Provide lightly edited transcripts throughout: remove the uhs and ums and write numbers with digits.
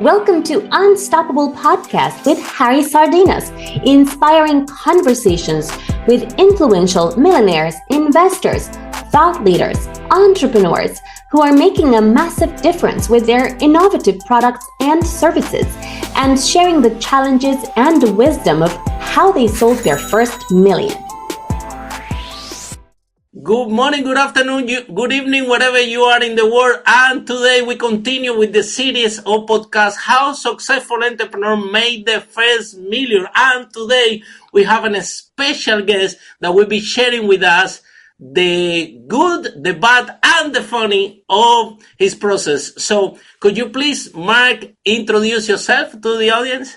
Welcome to Unstoppable Podcast with Harry Sardinas, inspiring conversations with influential millionaires, investors, thought leaders, entrepreneurs who are making a massive difference with their innovative products and services, and sharing the challenges and the wisdom of how they sold their first million. Good morning, good afternoon, good evening, wherever you are in the world. And today we continue with the series of podcasts, How Successful Entrepreneur Made the First Million. And today we have a special guest that will be sharing with us the good, the bad, and the funny of his process. So could you please, Mark, introduce yourself to the audience?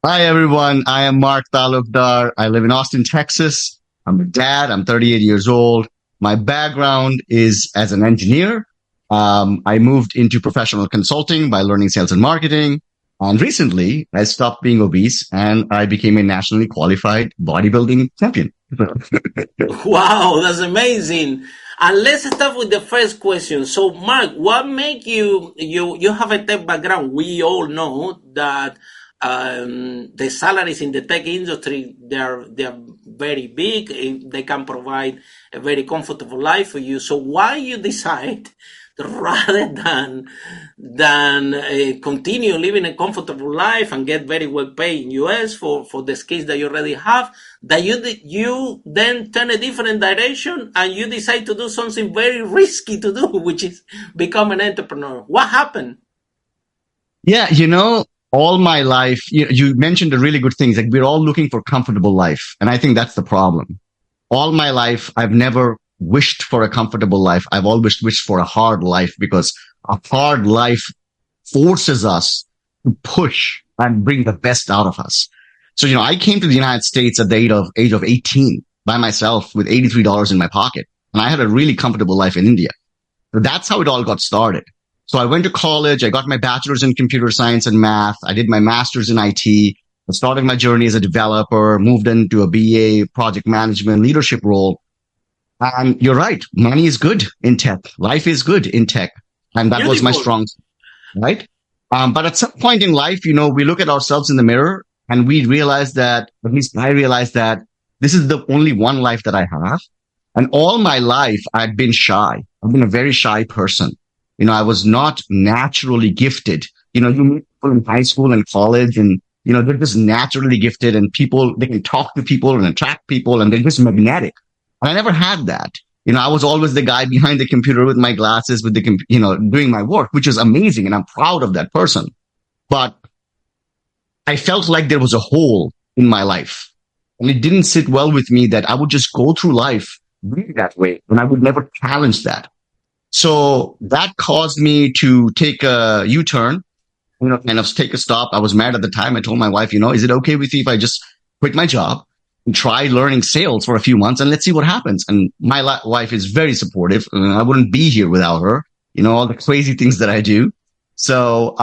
Hi, everyone. I am Mark Talukdar. I live in Austin, Texas. I'm a dad. I'm 38 years old. My background is as an engineer. I moved into professional consulting by learning sales and marketing. And recently, I stopped being obese and I became a nationally qualified bodybuilding champion. Wow, that's amazing. And let's start with the first question. So, Mark, what make you have a tech background? We all know that the salaries in the tech industry, they're very big. They can provide a very comfortable life for you. So why you decide rather than continue living a comfortable life and get very well paid in US for the skills that you already have, that you then turn a different direction and you decide to do something very risky to do, which is become an entrepreneur? What happened? Yeah, all my life, you mentioned the really good things. Like, we're all looking for comfortable life. And I think that's the problem. All my life, I've never wished for a comfortable life. I've always wished for a hard life, because a hard life forces us to push and bring the best out of us. So, I came to the United States at the age of 18 by myself with $83 in my pocket. And I had a really comfortable life in India. So that's how it all got started. So I went to college. I got my bachelor's in computer science and math. I did my master's in IT. I started my journey as a developer, moved into a BA, project management, leadership role. And you're right. Money is good in tech. Life is good in tech. And that was my strong suit, right? But at some point in life, we look at ourselves in the mirror and we realize that, at least I realized that this is the only one life that I have. And all my life, I'd been shy. I've been a very shy person. I was not naturally gifted. You meet people in high school and college and, they're just naturally gifted, and they can talk to people and attract people, and they're just magnetic. And I never had that. I was always the guy behind the computer with my glasses, with doing my work, which is amazing. And I'm proud of that person. But I felt like there was a hole in my life, and it didn't sit well with me that I would just go through life really that way, and I would never challenge that. So that caused me to take a U-turn, kind of take a stop. I was married at the time. I told my wife, is it okay with you if I just quit my job and try learning sales for a few months and let's see what happens? And my wife is very supportive. I wouldn't be here without her, all the crazy things that I do. So,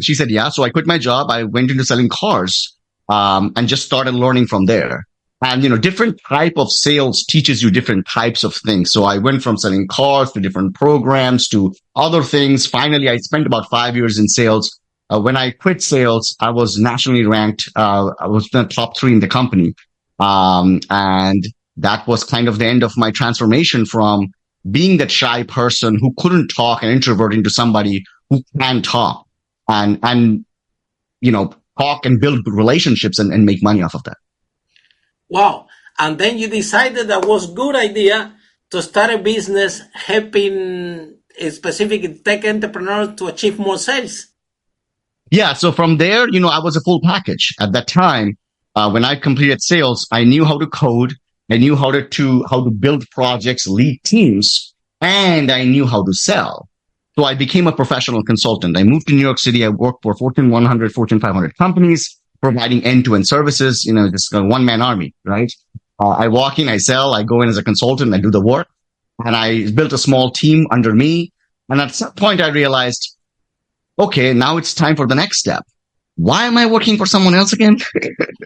she said, yeah. So I quit my job. I went into selling cars, and just started learning from there. And, different type of sales teaches you different types of things. So I went from selling cars to different programs to other things. Finally, I spent about 5 years in sales. When I quit sales, I was nationally ranked. I was the top 3 in the company. And that was kind of the end of my transformation from being that shy person who couldn't talk, an introvert, into somebody who can talk and talk and build relationships and make money off of that. Wow. And then you decided that was a good idea to start a business helping a specific tech entrepreneur to achieve more sales. Yeah. So from there, I was a full package. At that time, when I completed sales, I knew how to code. I knew how to build projects, lead teams, and I knew how to sell. So I became a professional consultant. I moved to New York City. I worked for Fortune 100, Fortune 500 companies, providing end-to-end services, just a one-man army, right? I walk in, I sell, I go in as a consultant, I do the work, and I built a small team under me. And at some point I realized, okay, now it's time for the next step. Why am I working for someone else again?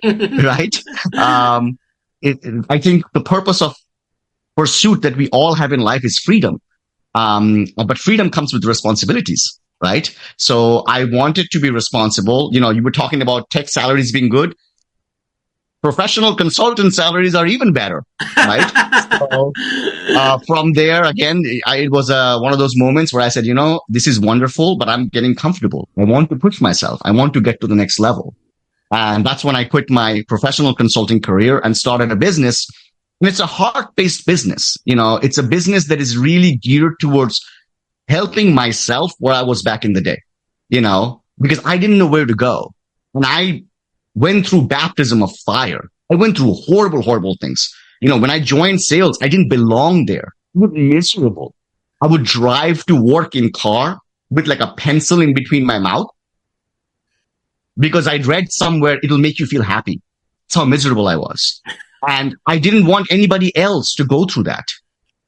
Right? I think the purpose of pursuit that we all have in life is freedom. But freedom comes with responsibilities. right? So I wanted to be responsible. You were talking about tech salaries being good. Professional consultant salaries are even better, right? So from there, again, it was one of those moments where I said, this is wonderful, but I'm getting comfortable. I want to push myself. I want to get to the next level. And that's when I quit my professional consulting career and started a business. And it's a heart-based business. It's a business that is really geared towards helping myself where I was back in the day, because I didn't know where to go. And I went through baptism of fire. I went through horrible, horrible things. When I joined sales, I didn't belong there. I was miserable. I would drive to work in car with like a pencil in between my mouth because I'd read somewhere it'll make you feel happy. That's how miserable I was. And I didn't want anybody else to go through that.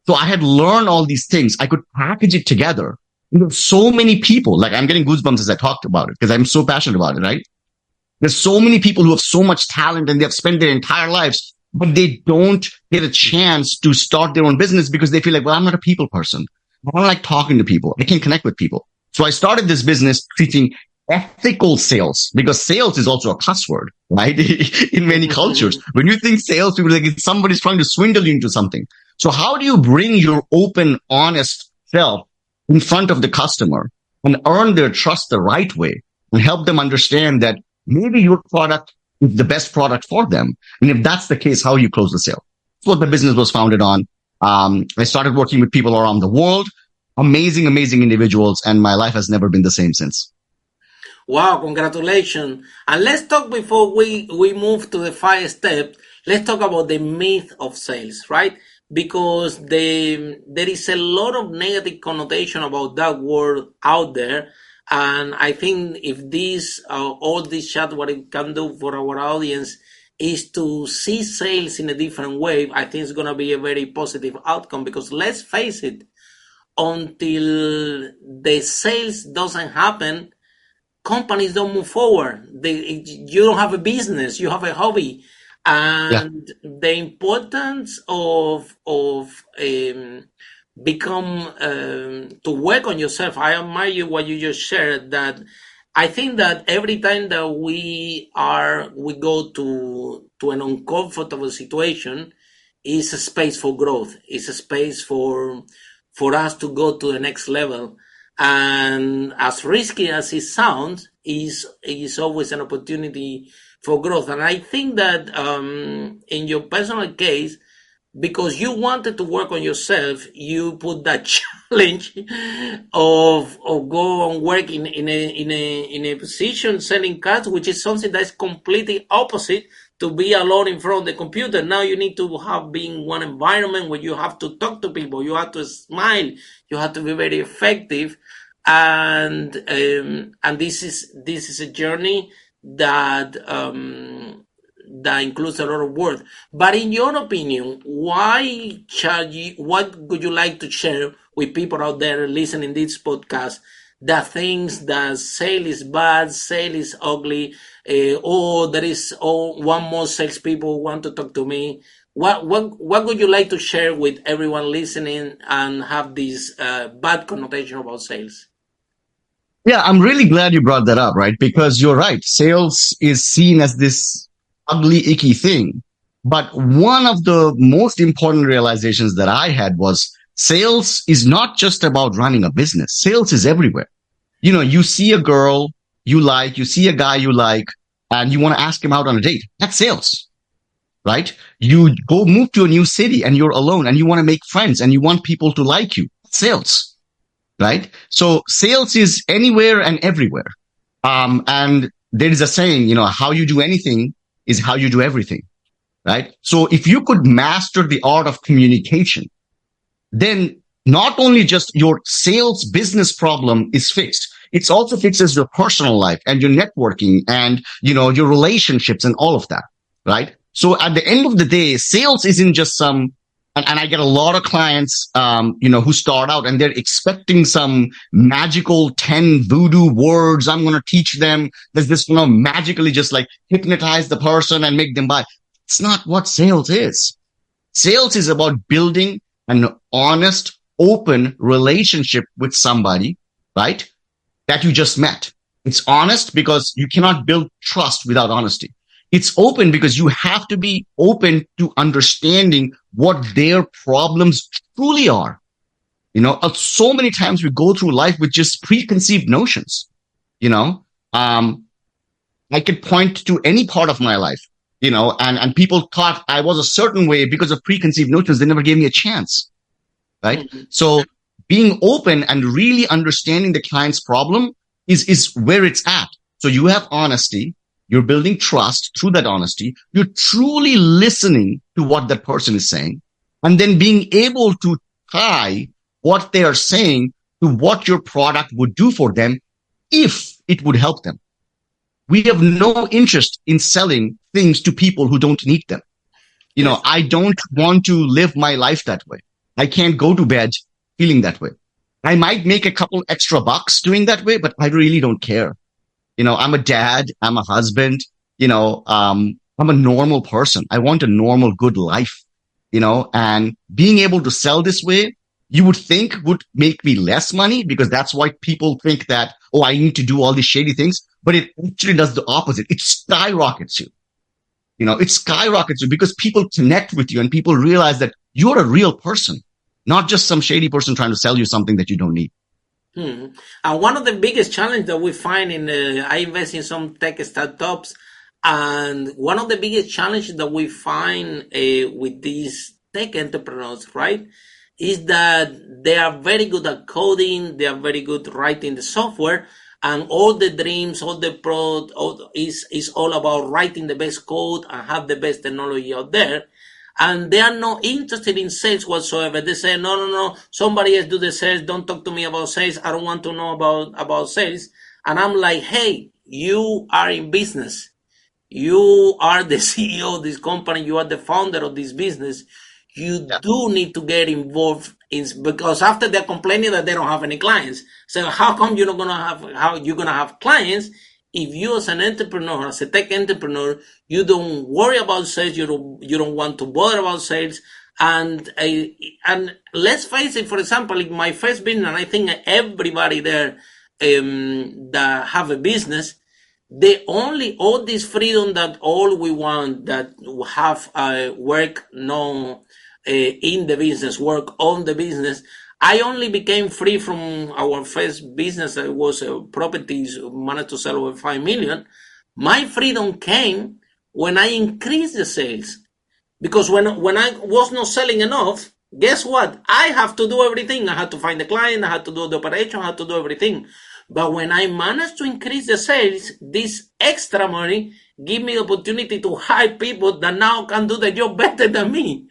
So I had learned all these things. I could package it together. So many people, like I'm getting goosebumps as I talked about it because I'm so passionate about it, right? There's so many people who have so much talent and they have spent their entire lives, but they don't get a chance to start their own business because they feel like, well, I'm not a people person. I don't like talking to people. I can't connect with people. So I started this business teaching ethical sales because sales is also a cuss word, right? In many cultures. When you think sales, people think somebody's trying to swindle you into something. So how do you bring your open, honest self in front of the customer and earn their trust the right way and help them understand that maybe your product is the best product for them? And if that's the case, how you close the sale? That's what the business was founded on. I started working with people around the world, amazing, amazing individuals, and my life has never been the same since. Wow, congratulations. And let's talk before we move to the 5 steps. Let's talk about the myth of sales, right? Because there is a lot of negative connotation about that word out there. And I think if all this chat, what it can do for our audience is to see sales in a different way, I think it's going to be a very positive outcome because let's face it, until the sales doesn't happen, companies don't move forward. You don't have a business, you have a hobby. And the importance of become to work on yourself. I admire you what you just shared, that I think that every time that we go to an uncomfortable situation is a space for growth. It's a space for us to go to the next level. And as risky as it sounds, is always an opportunity for growth. And I think that in your personal case, because you wanted to work on yourself, you put that challenge of go and work in a position selling cars, which is something that's completely opposite to be alone in front of the computer. Now you need to have been one environment where you have to talk to people, you have to smile, you have to be very effective, and this is a journey that includes a lot of work. But in your opinion, what would you like to share with people out there listening to this podcast that thinks that sale is bad, sale is ugly, or there is one more salespeople who want to talk to me? What would you like to share with everyone listening and have this bad connotation about sales? Yeah, I'm really glad you brought that up, right? Because you're right. Sales is seen as this ugly, icky thing. But one of the most important realizations that I had was sales is not just about running a business. Sales is everywhere. You see a girl you like, you see a guy you like, and you want to ask him out on a date. That's sales, right? You go move to a new city and you're alone and you want to make friends and you want people to like you. That's sales. Right? So sales is anywhere and everywhere. And there is a saying, how you do anything is how you do everything. Right? So if you could master the art of communication, then not only just your sales business problem is fixed, it's also fixes your personal life and your networking and, your relationships and all of that. Right? So at the end of the day, sales isn't just some. And I get a lot of clients, who start out and they're expecting some magical 10 voodoo words. I'm going to teach them. There's this, magically just like hypnotize the person and make them buy. It's not what sales is. Sales is about building an honest, open relationship with somebody, right? that you just met. It's honest because you cannot build trust without honesty. It's open because you have to be open to understanding what their problems truly are. So many times we go through life with just preconceived notions. You know, I could point to any part of my life, and people thought I was a certain way because of preconceived notions. They never gave me a chance. Right. Mhm. So being open and really understanding the client's problem is where it's at. So you have honesty. You're building trust through that honesty. You're truly listening to what that person is saying, and then being able to tie what they are saying to what your product would do for them if it would help them. We have no interest in selling things to people who don't need them. Yes. I don't want to live my life that way. I can't go to bed feeling that way. I might make a couple extra bucks doing that way, but I really don't care. I'm a dad. I'm a husband. I'm a normal person. I want a normal, good life, and being able to sell this way, you would think would make me less money because that's why people think that, oh, I need to do all these shady things. But it actually does the opposite. It skyrockets you. It skyrockets you because people connect with you and people realize that you're a real person, not just some shady person trying to sell you something that you don't need. And one of the biggest challenges that we find I invest in some tech startups, and one of the biggest challenges that we find with these tech entrepreneurs, right, is that they are very good at coding, they are very good writing the software, and all the dreams, all the is all about writing the best code and have the best technology out there. And they are not interested in sales whatsoever. They say, no, somebody else do the sales. Don't talk to me about sales. I don't want to know about sales. And I'm like, hey, you are in business. You are the CEO of this company. You are the founder of this business. You do need to get involved because after they're complaining that they don't have any clients. So how come you're not going to have clients if you as an entrepreneur, as a tech entrepreneur, you don't worry about sales, you don't want to bother about sales, and let's face it. For example, in my first business, and I think everybody there that have a business, all this freedom that all we want, that have work in the business, work on the business. I only became free from our first business. It was properties, managed to sell over 5 million. My freedom came when I increased the sales. Because when I was not selling enough, guess what? I have to do everything. I had to find the client, I had to do the operation, I had to do everything. But when I managed to increase the sales, this extra money give me the opportunity to hire people that now can do the job better than me.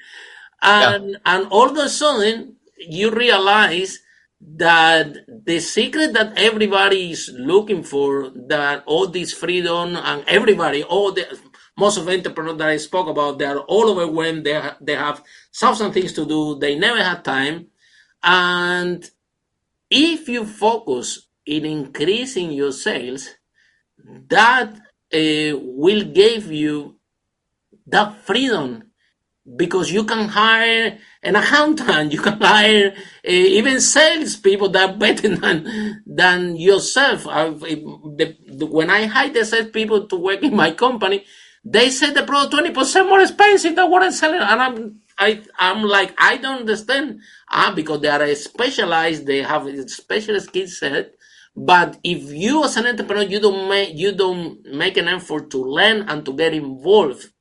And all of a sudden, you realize that the secret that everybody is looking for, that all this freedom and most of the entrepreneurs that I spoke about, they are all overwhelmed. They have thousand things to do. They never have time. And if you focus in increasing your sales, that will give you that freedom. Because you can hire an accountant, you can hire even salespeople that are better than yourself. When I hired the salespeople to work in my company, they said the product 20% more expensive than what I'm selling, and I'm like, I don't understand. Because they are specialized, they have a special skill set. But if you as an entrepreneur, you don't make an effort to learn and to get involved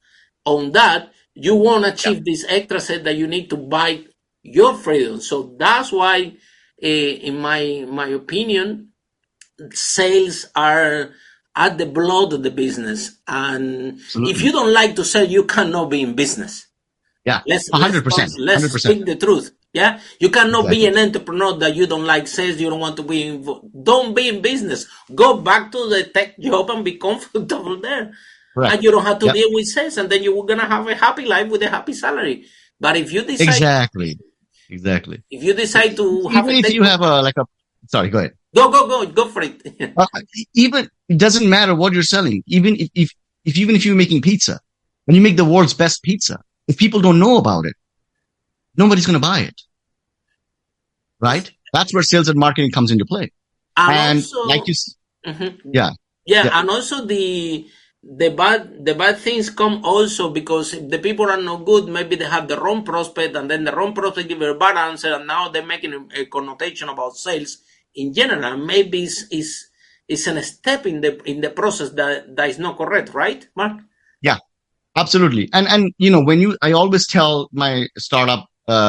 on that, you won't achieve this extra set that you need to buy your freedom. So that's why, in my opinion, sales are at the blood of the business. And if you don't like to sell, you cannot be in business. Yeah, Let's 100%. let's speak the truth. Yeah, you cannot be an entrepreneur that you don't like sales. You don't want to be involved. Don't be in business. Go back to the tech job and be comfortable there. Right. And you don't have to deal with sales, and then you're gonna have a happy life with a happy salary. But if you decide exactly, if you decide to even if you have sorry, go ahead. Go for it. Even it doesn't matter what you're selling. Even if you're making pizza and you make the world's best pizza, if people don't know about it, nobody's gonna buy it. Right? That's where sales and marketing comes into play. And And like also, you, mhm. yeah, Yeah, yeah, and also the bad things come also because if the people are not good, maybe they have the wrong prospect, and then the wrong prospect give a bad answer, and now they're making a connotation about sales in general. Maybe it's a step in the process that is not correct, right, Mark? yeah, absolutely. And when I always tell my startup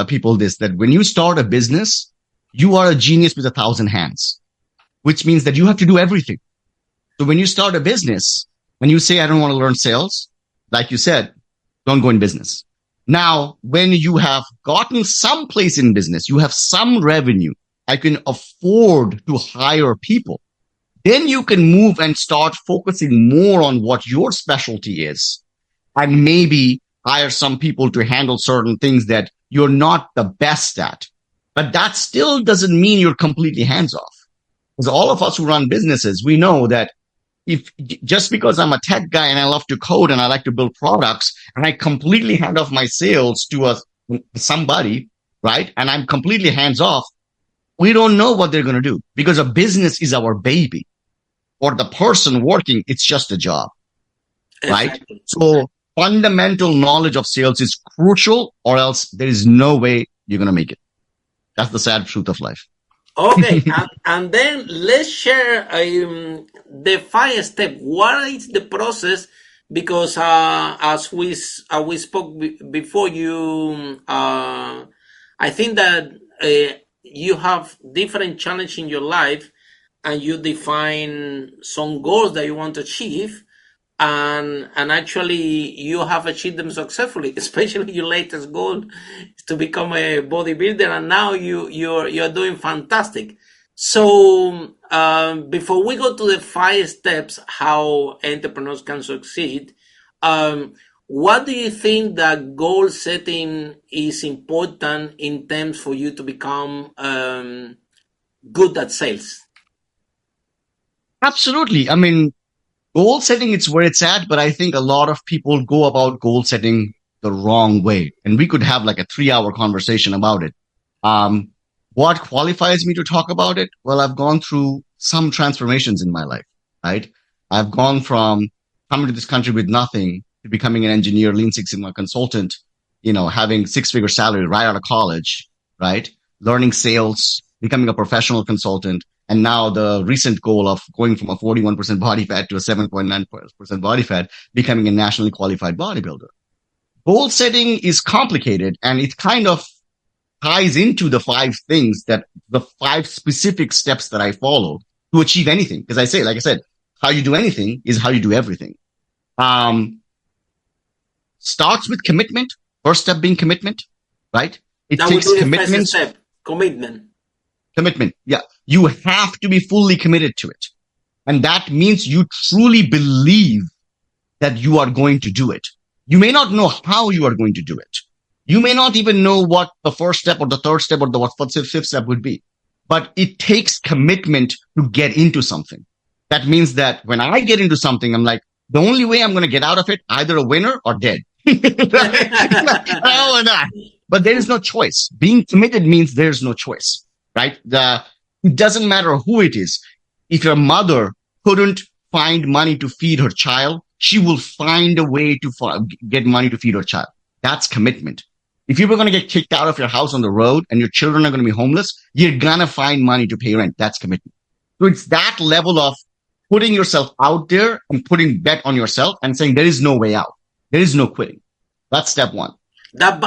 people this, that when you start a business, you are a genius with 1,000 hands, which means that you have to do everything. So when you start a business, when you say, I don't want to learn sales, like you said, don't go in business. Now, when you have gotten some place in business, you have some revenue, I can afford to hire people. Then you can move and start focusing more on what your specialty is and maybe hire some people to handle certain things that you're not the best at. But that still doesn't mean you're completely hands off. Because all of us who run businesses, we know that if just because I'm a tech guy and I love to code and I like to build products and I completely hand off my sales to somebody, right? And I'm completely hands off, we don't know what they're going to do because a business is our baby. For the person working, it's just a job, right? Exactly. So fundamental knowledge of sales is crucial or else there is no way you're going to make it. That's the sad truth of life. Okay, and then let's share the 5 step. What is the process? Because as we spoke before, I think that you have different challenges in your life, and you define some goals that you want to achieve, and actually you have achieved them successfully. Especially your latest goal is to become a bodybuilder, and now you're doing fantastic. So before we go to the 5 steps how entrepreneurs can succeed, what do you think that goal setting is important in terms for you to become good at sales? Absolutely. I mean, goal setting, it's where it's at, but I think a lot of people go about goal setting the wrong way. And we could have like a 3 hour conversation about it. Um, what qualifies me to talk about it? Well, I've gone through some transformations in my life, right? I've gone from coming to this country with nothing to becoming an engineer, Lean Six Sigma consultant, having 6-figure salary right out of college, right? Learning sales, becoming a professional consultant. And now the recent goal of going from a 41% body fat to a 7.9% body fat, becoming a nationally qualified bodybuilder. Goal setting is complicated and it kind of ties into the 5 things the 5 specific steps that I follow to achieve anything. Because like I said, how you do anything is how you do everything. Um, Starts with commitment. First step being commitment, right? It Now we takes do the first commitment. step, commitment. Commitment. Yeah. You have to be fully committed to it. And that means you truly believe that you are going to do it. You may not know how you are going to do it. You may not even know what the first step or the third step or the fifth step would be. But it takes commitment to get into something. That means that when I get into something, I'm like, the only way I'm going to get out of it, either a winner or dead. Oh, or not. But there is no choice. Being committed means there's no choice, right? It doesn't matter who it is. If your mother couldn't find money to feed her child, she will find a way to get money to feed her child. That's commitment. If you were going to get kicked out of your house on the road and your children are going to be homeless, you're going to find money to pay rent. That's commitment. So it's that level of putting yourself out there and putting bet on yourself and saying there is no way out. There is no quitting. That's step one. That's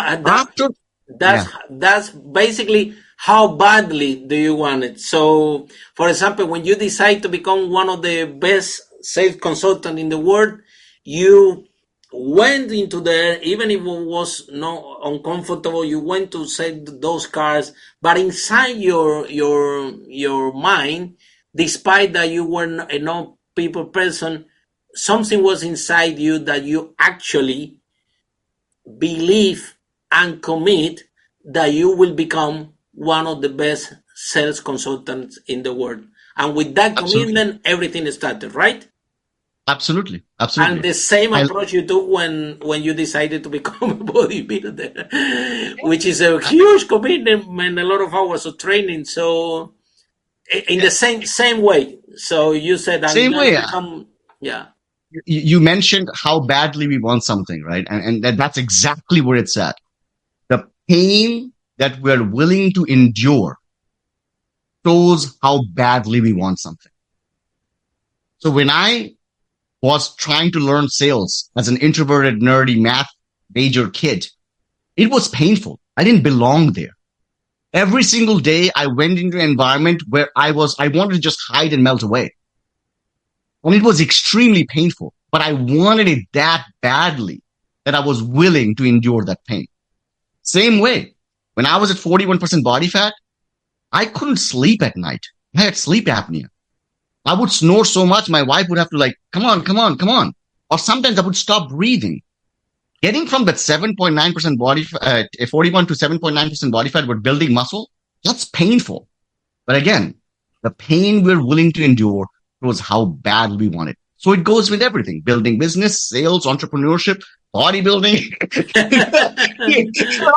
basically how badly do you want it. So, for example, when you decide to become one of the best sales consultants in the world, you went into there, even if it was not uncomfortable. You went to sell those cars, but inside your mind, despite that you were a non-people person, something was inside you that you actually believe and commit that you will become one of the best sales consultants in the world. And with that commitment, everything started, right? Absolutely. And the same approach you took when you decided to become a bodybuilder, which is a huge commitment, a lot of hours of training. So In the same way. So you said I'm Same gonna way. become, yeah. You mentioned how badly we want something, right? And that's exactly where it's at. The pain that we're willing to endure shows how badly we want something. So when I was trying to learn sales as an introverted, nerdy math major kid, it was painful. I didn't belong there. Every single day I went into an environment where I wanted to just hide and melt away. And it was extremely painful, but I wanted it that badly that I was willing to endure that pain. Same way, when I was at 41% body fat, I couldn't sleep at night. I had sleep apnea. I would snore so much, my wife would have to like, come on, come on, come on. Or sometimes I would stop breathing. Getting from that 7.9% 41 to 7.9% body fat, but building muscle, that's painful. But again, the pain we're willing to endure shows how bad we want it. So it goes with everything: building business, sales, entrepreneurship, bodybuilding,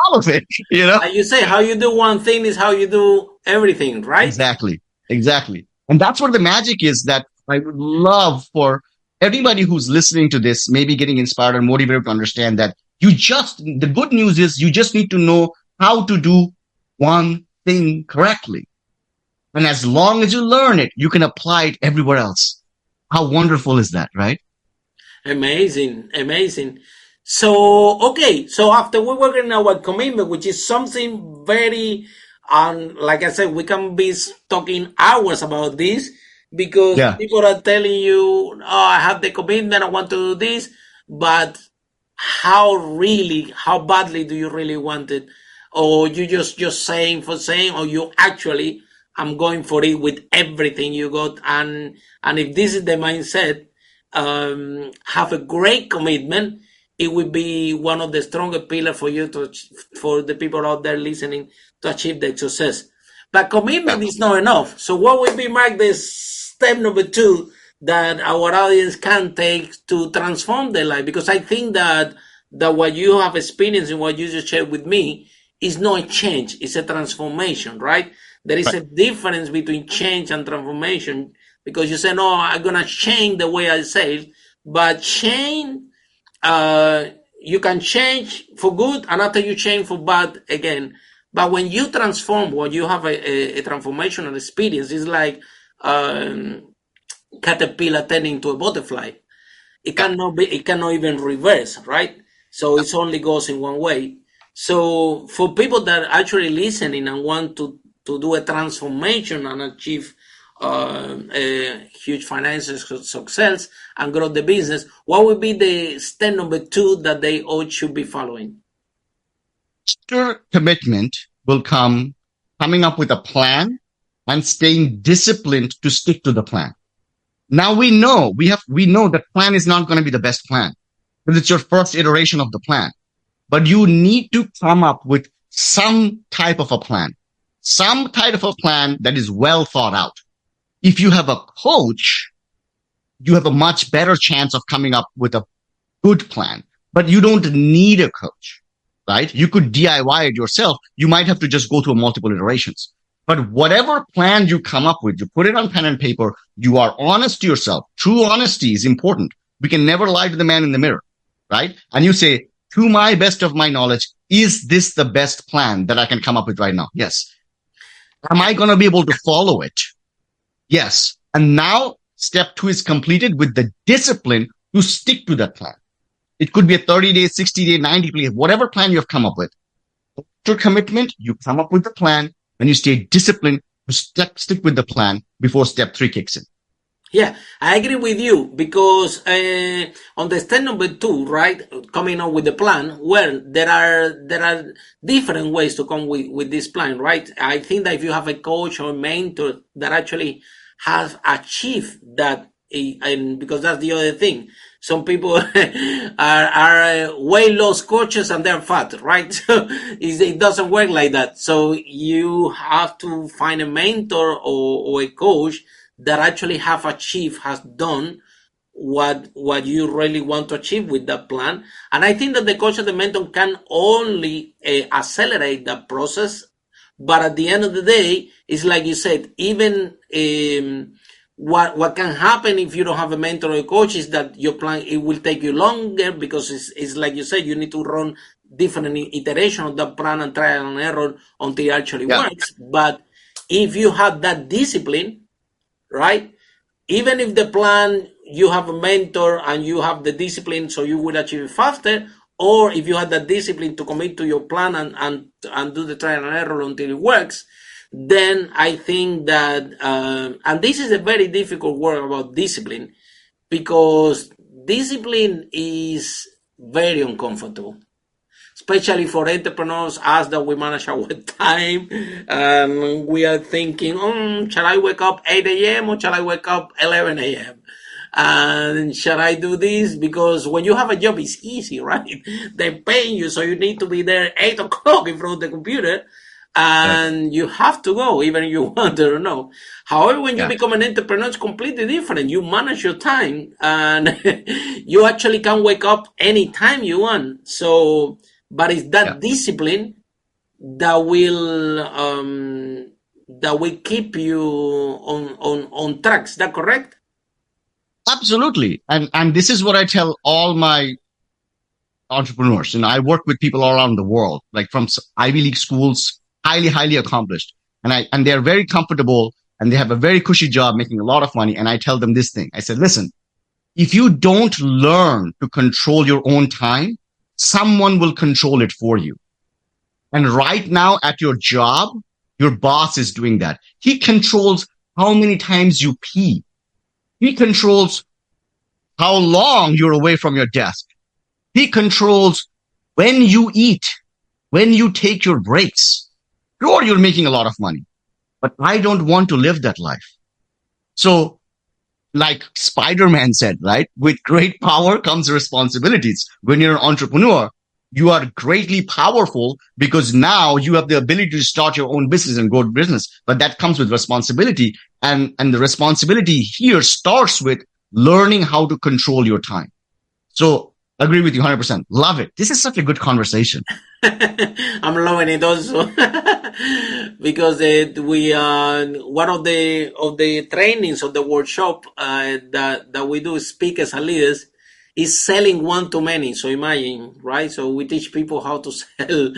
all of it, you know? And you say how you do one thing is how you do everything, right? Exactly. Exactly. And that's what the magic is that I would love for everybody who's listening to this, maybe getting inspired and motivated to understand that the good news is you just need to know how to do one thing correctly. And as long as you learn it, you can apply it everywhere else. How wonderful is that, right? Amazing, amazing. So, okay, so after we work on our commitment, which is something very, like I said, we can be talking hours about this because Yeah. people are telling you, oh, I have the commitment, I want to do this, but how badly do you really want it? Or you just saying for saying, or you actually, I'm going for it with everything you got. And if this is the mindset, have a great commitment, it will be one of the strongest pillars for you for the people out there listening to achieve the success. But commitment is not enough. So what will be, Mark, the step number 2 that our audience can take to transform their life? Because I think that what you have experienced and what you just shared with me is not a change, it's a transformation, right? There is a difference between change and transformation, because you say, no, I'm going to change the way I say, but change, you can change for good, and after you change for bad again. But when you transform, when you have a transformational experience, it's like caterpillar turning into a butterfly. It cannot even reverse, right? So it only goes in one way. So for people that are actually listening and want to do a transformation and achieve a huge financial success and grow the business, what would be the step number 2 that they all should be following? After commitment will come coming up with a plan and staying disciplined to stick to the plan. Now we know that plan is not going to be the best plan because it's your first iteration of the plan, but you need to come up with some type of a plan that is well thought out. If you have a coach, you have a much better chance of coming up with a good plan, but you don't need a coach, right? You could DIY it yourself. You might have to just go through multiple iterations. But whatever plan you come up with, you put it on pen and paper, you are honest to yourself. True honesty is important. We can never lie to the man in the mirror, right? And you say, to my best of my knowledge, is this the best plan that I can come up with right now? Yes. Am I going to be able to follow it? Yes. And now step 2 is completed with the discipline to stick to that plan. It could be a 30-day, 60-day, 90-day, whatever plan you have come up with. After commitment, you come up with the plan and you stay disciplined to stick with the plan before step 3 kicks in. Yeah, I agree with you because on the step number 2, right, coming up with the plan, well, there are different ways to come with this plan, right? I think that if you have a coach or a mentor that actually has achieved that, and because that's the other thing, some people are weight loss coaches and they're fat, right? So it doesn't work like that. So you have to find a mentor or a coach that actually has done what you really want to achieve with that plan. And I think that the coach and the mentor can only accelerate that process But at the end of the day, it's like you said, even what can happen if you don't have a mentor or a coach is that your plan, it will take you longer, because it's like you said, you need to run different iteration of that plan and trial and error until it actually Yeah. works. But if you have that discipline, right? Even if the plan, you have a mentor and you have the discipline, so you will achieve it faster, or if you have the discipline to commit to your plan and do the trial and error until it works, then I think that, and this is a very difficult word about discipline, because discipline is very uncomfortable, especially for entrepreneurs, us that we manage our time, and we are thinking, shall I wake up 8 a.m. or shall I wake up 11 a.m.? And shall I do this? Because when you have a job, it's easy, right? They're paying you, so you need to be there 8 o'clock in front of the computer, and you have to go, even if you want it or no. However, when you become an entrepreneur, it's completely different. You manage your time, and you actually can wake up anytime you want. So, but it's that discipline that will keep you on track. Is that correct? Absolutely. And this is what I tell all my entrepreneurs. And I work with people all around the world, like from Ivy League schools, highly accomplished. And they're very comfortable and they have a very cushy job making a lot of money. And I tell them this thing. I said, listen, if you don't learn to control your own time, someone will control it for you. And right now at your job, your boss is doing that. He controls how many times you pee. He controls how long you're away from your desk. He controls when you eat, when you take your breaks. Sure, you're making a lot of money, but I don't want to live that life. So, like Spider-Man said, right? With great power comes responsibilities. When you're an entrepreneur, you are greatly powerful because now you have the ability to start your own business and grow business. But that comes with responsibility. And the responsibility here starts with learning how to control your time. So agree with you 100%. Love it. This is such a good conversation. I'm loving it also because we one of the trainings of the workshop that we do, speakers and leaders, is selling one to many. So imagine, right? So we teach people how to sell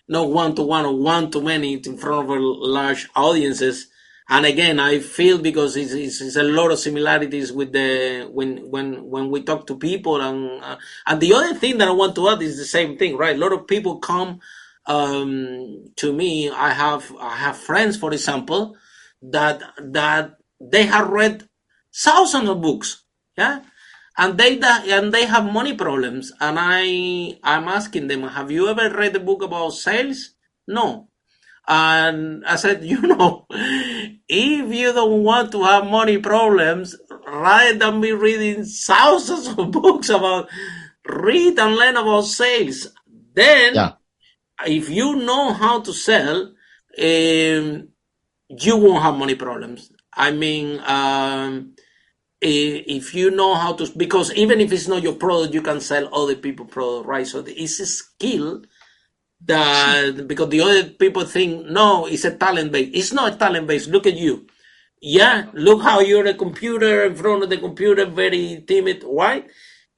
not one to one or one to many in front of large audiences. And again, I feel because it's a lot of similarities with the when we talk to people, and the other thing that I want to add is the same thing, right? A lot of people come to me. I have friends, for example, that they have read thousands of books, yeah, and they have money problems, and I'm asking them, have you ever read a book about sales? No. And I said, if you don't want to have money problems, rather than be reading thousands of books read and learn about sales. Then, if you know how to sell, you won't have money problems. I mean, if you know how to, because even if it's not your product, you can sell other people's product, right? So it's a skill that, because the other people think, no, it's a talent base. It's not a talent base. Look at you. Yeah, look how you're a computer, in front of the computer, very timid. Why?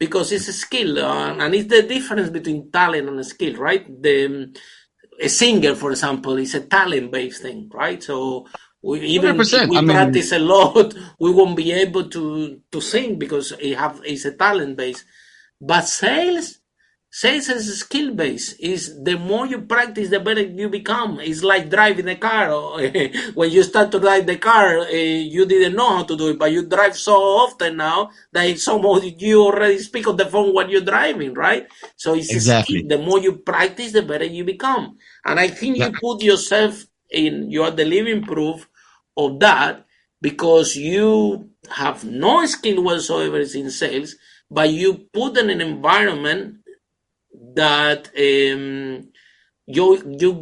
Because it's a skill. And it's the difference between talent and a skill, right? A singer, for example, is a talent-based thing, right? So even if we practice a lot, we won't be able to sing because it's a talent base. But sales is a skill base. Is the more you practice, the better you become. It's like driving a car. When you start to drive the car, you didn't know how to do it, but you drive so often now that somehow you already speak on the phone while you're driving, right? So it's exactly a skill. The more you practice, the better you become. And I think you put yourself you are the living proof of that, because you have no skill whatsoever in sales, but you put in an environment that you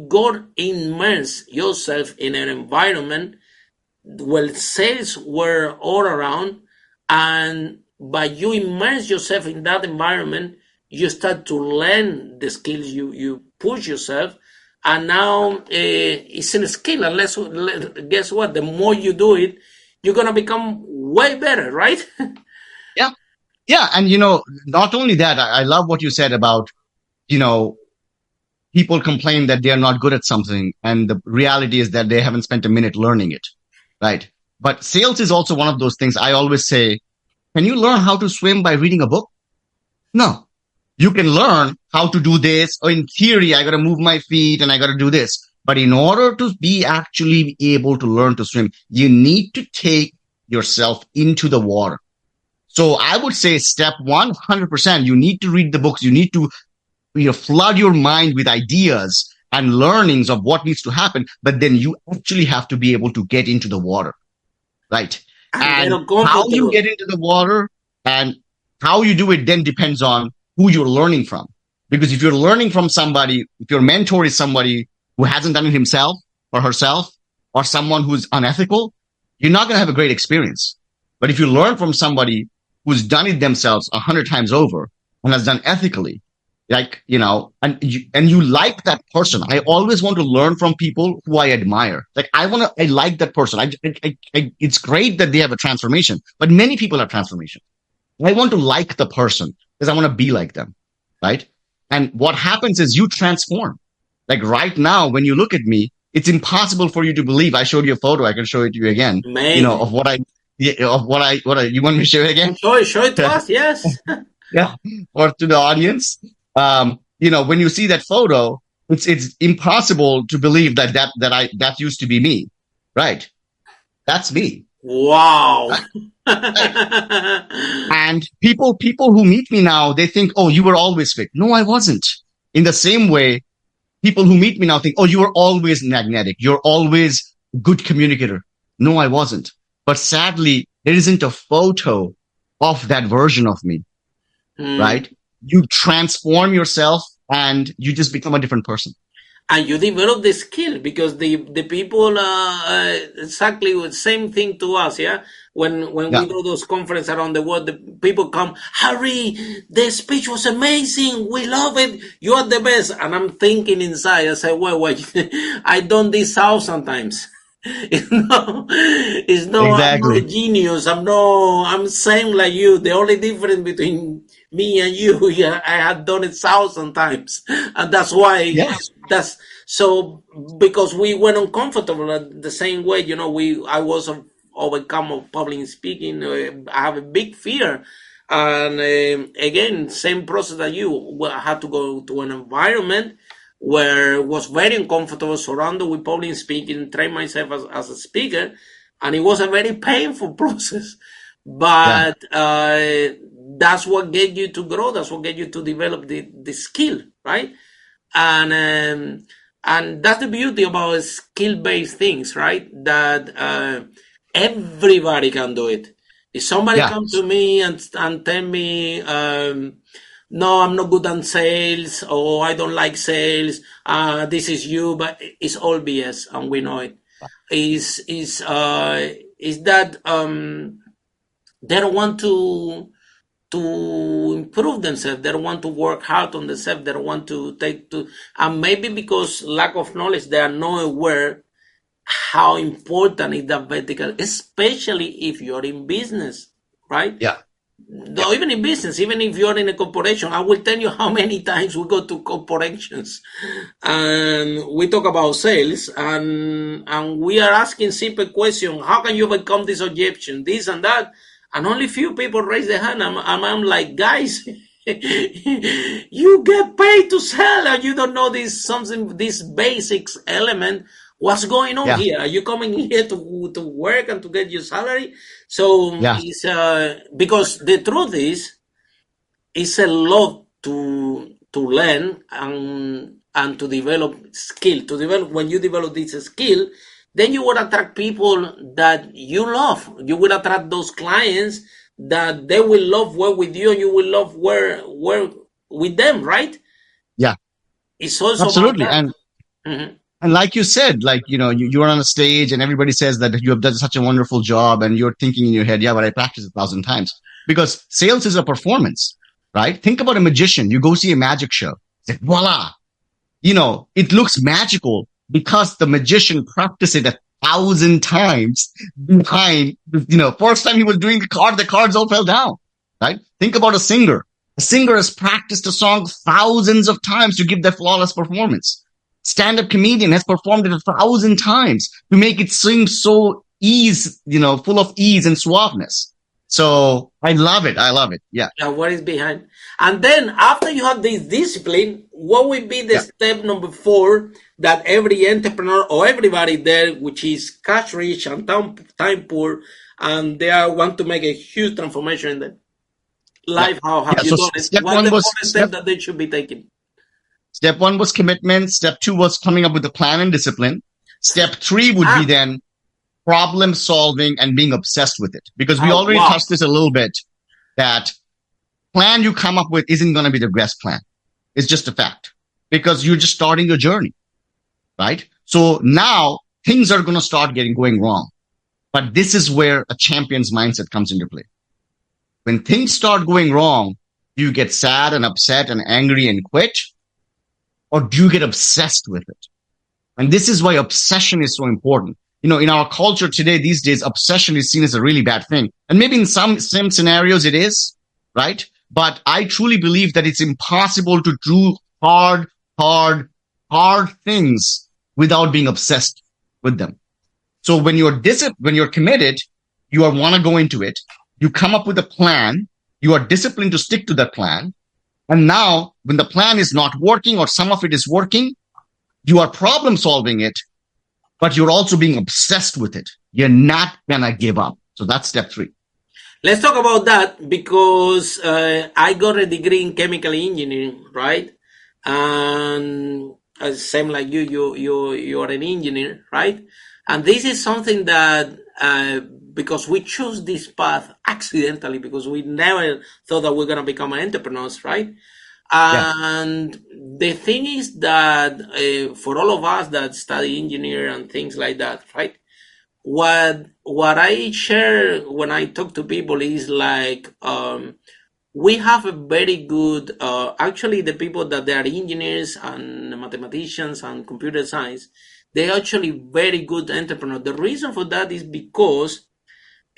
got immerse yourself in an environment where sales were all around, and by you immerse yourself in that environment, you start to learn the skills, you push yourself, and now it's in a skill. And guess what? The more you do it, you're gonna become way better, right? Yeah. Yeah. And, not only that, I love what you said about, you know, people complain that they are not good at something. And the reality is that they haven't spent a minute learning it. Right. But sales is also one of those things. I always say, can you learn how to swim by reading a book? No. You can learn how to do this. Or in theory, I got to move my feet and I got to do this. But in order to be actually able to learn to swim, you need to take yourself into the water. So I would say step 100%, you need to read the books. You need to flood your mind with ideas and learnings of what needs to happen. But then you actually have to be able to get into the water. Right. And how you get into the water and how you do it then depends on who you're learning from. Because if you're learning from somebody, if your mentor is somebody who hasn't done it himself or herself, or someone who's unethical, you're not going to have a great experience. But if you learn from somebody who's done it themselves 100 times over and has done ethically, and you like that person. I always want to learn from people who I admire. I like that person. It's great that they have a transformation, but many people have transformation. I want to like the person because I want to be like them. Right. And what happens is you transform. Like right now, when you look at me, it's impossible for you to believe. I showed you a photo. I can show it to you again. Amazing. Of what you want me to show it again? Show it to us. Yes. Yeah. Or to the audience. When you see that photo, it's impossible to believe that used to be me. Right. That's me. Wow. And people who meet me now, they think, oh, you were always fit. No, I wasn't. In the same way, people who meet me now think, oh, you were always magnetic. You're always a good communicator. No, I wasn't. But sadly, there isn't a photo of that version of me. Right? You transform yourself and you just become a different person. And you develop the skill because the people exactly the same thing to us. Yeah. When we do those conferences around the world, the people come, Harry, the speech was amazing. We love it. You are the best. And I'm thinking inside, I say, well, I done this out sometimes. It's not exactly. I'm not a genius. I'm same like you. The only difference between me and you, I had done it 1,000 times. And that's why that's so because we were uncomfortable the same way, I was overcome of public speaking. I have a big fear. And again, same process that you. I had to go to an environment where it was very uncomfortable, surrounded with public speaking, train myself as a speaker, and it was a very painful process. But that's what get you to grow. That's what get you to develop the skill, right? And that's the beauty about skill-based things, right? That everybody can do it. If somebody comes to me and tell me, no, I'm not good at sales, or I don't like sales, this is you, but it's all BS, and we know it. Is that they don't want to improve themselves. They don't want to work hard on themselves. They don't want to and maybe because lack of knowledge, they are not aware how important is that vertical, especially if you're in business, right? Yeah. No, even in business, even if you're in a corporation, I will tell you how many times we go to corporations and we talk about sales and we are asking simple questions. How can you overcome this objection, this and that? And only few people raise their hand. I'm like, guys, you get paid to sell and you don't know this basics element. What's going on here? Are you coming here to work and to get your salary? So it's because the truth is, it's a lot to learn and to develop skill. When you develop this skill, then you will attract people that you love. You will attract those clients that they will love work with you, and you will love work with them, right? Yeah, it's also absolutely. And like you said, you are on a stage and everybody says that you have done such a wonderful job, and you're thinking in your head, but I practiced 1,000 times. Because sales is a performance, right? Think about a magician. You go see a magic show. It's like, voila. it looks magical because the magician practiced it 1,000 times behind, first time he was doing the cards all fell down, right? Think about a singer. A singer has practiced a song thousands of times to give that flawless performance. Stand-up comedian has performed it 1,000 times to make it seem so full of ease and suaveness. So I love it. Yeah. What is behind? And then after you have this discipline, what will be the step number 4 that every entrepreneur or everybody there, which is cash rich and time poor, and they want to make a huge transformation in their life? How have you done it? What's the first step that they should be taking? Step 1 was commitment. Step 2 was coming up with a plan and discipline. Step 3 would be then problem solving and being obsessed with it. Because we already touched this a little bit, that plan you come up with isn't going to be the best plan. It's just a fact. Because you're just starting your journey, right? So now things are going to start going wrong. But this is where a champion's mindset comes into play. When things start going wrong, do you get sad and upset and angry and quit? Or do you get obsessed with it? And this is why obsession is so important. In our culture today, these days, obsession is seen as a really bad thing. And maybe in some scenarios it is, right? But I truly believe that it's impossible to do hard things without being obsessed with them. So when you're committed, you want to go into it. You come up with a plan. You are disciplined to stick to that plan. And now when the plan is not working or some of it is working, you are problem solving it, but you're also being obsessed with it. You're not going to give up. So that's step 3. Let's talk about that because I got a degree in chemical engineering, right? And same like you are an engineer, right? And this is something that because we chose this path accidentally because we never thought that we're going to become entrepreneurs, right? And the thing is that for all of us that study engineer and things like that, right? What I share when I talk to people is like we have a very good actually the people that they are engineers and mathematicians and computer science, they're actually very good entrepreneurs. The reason for that is because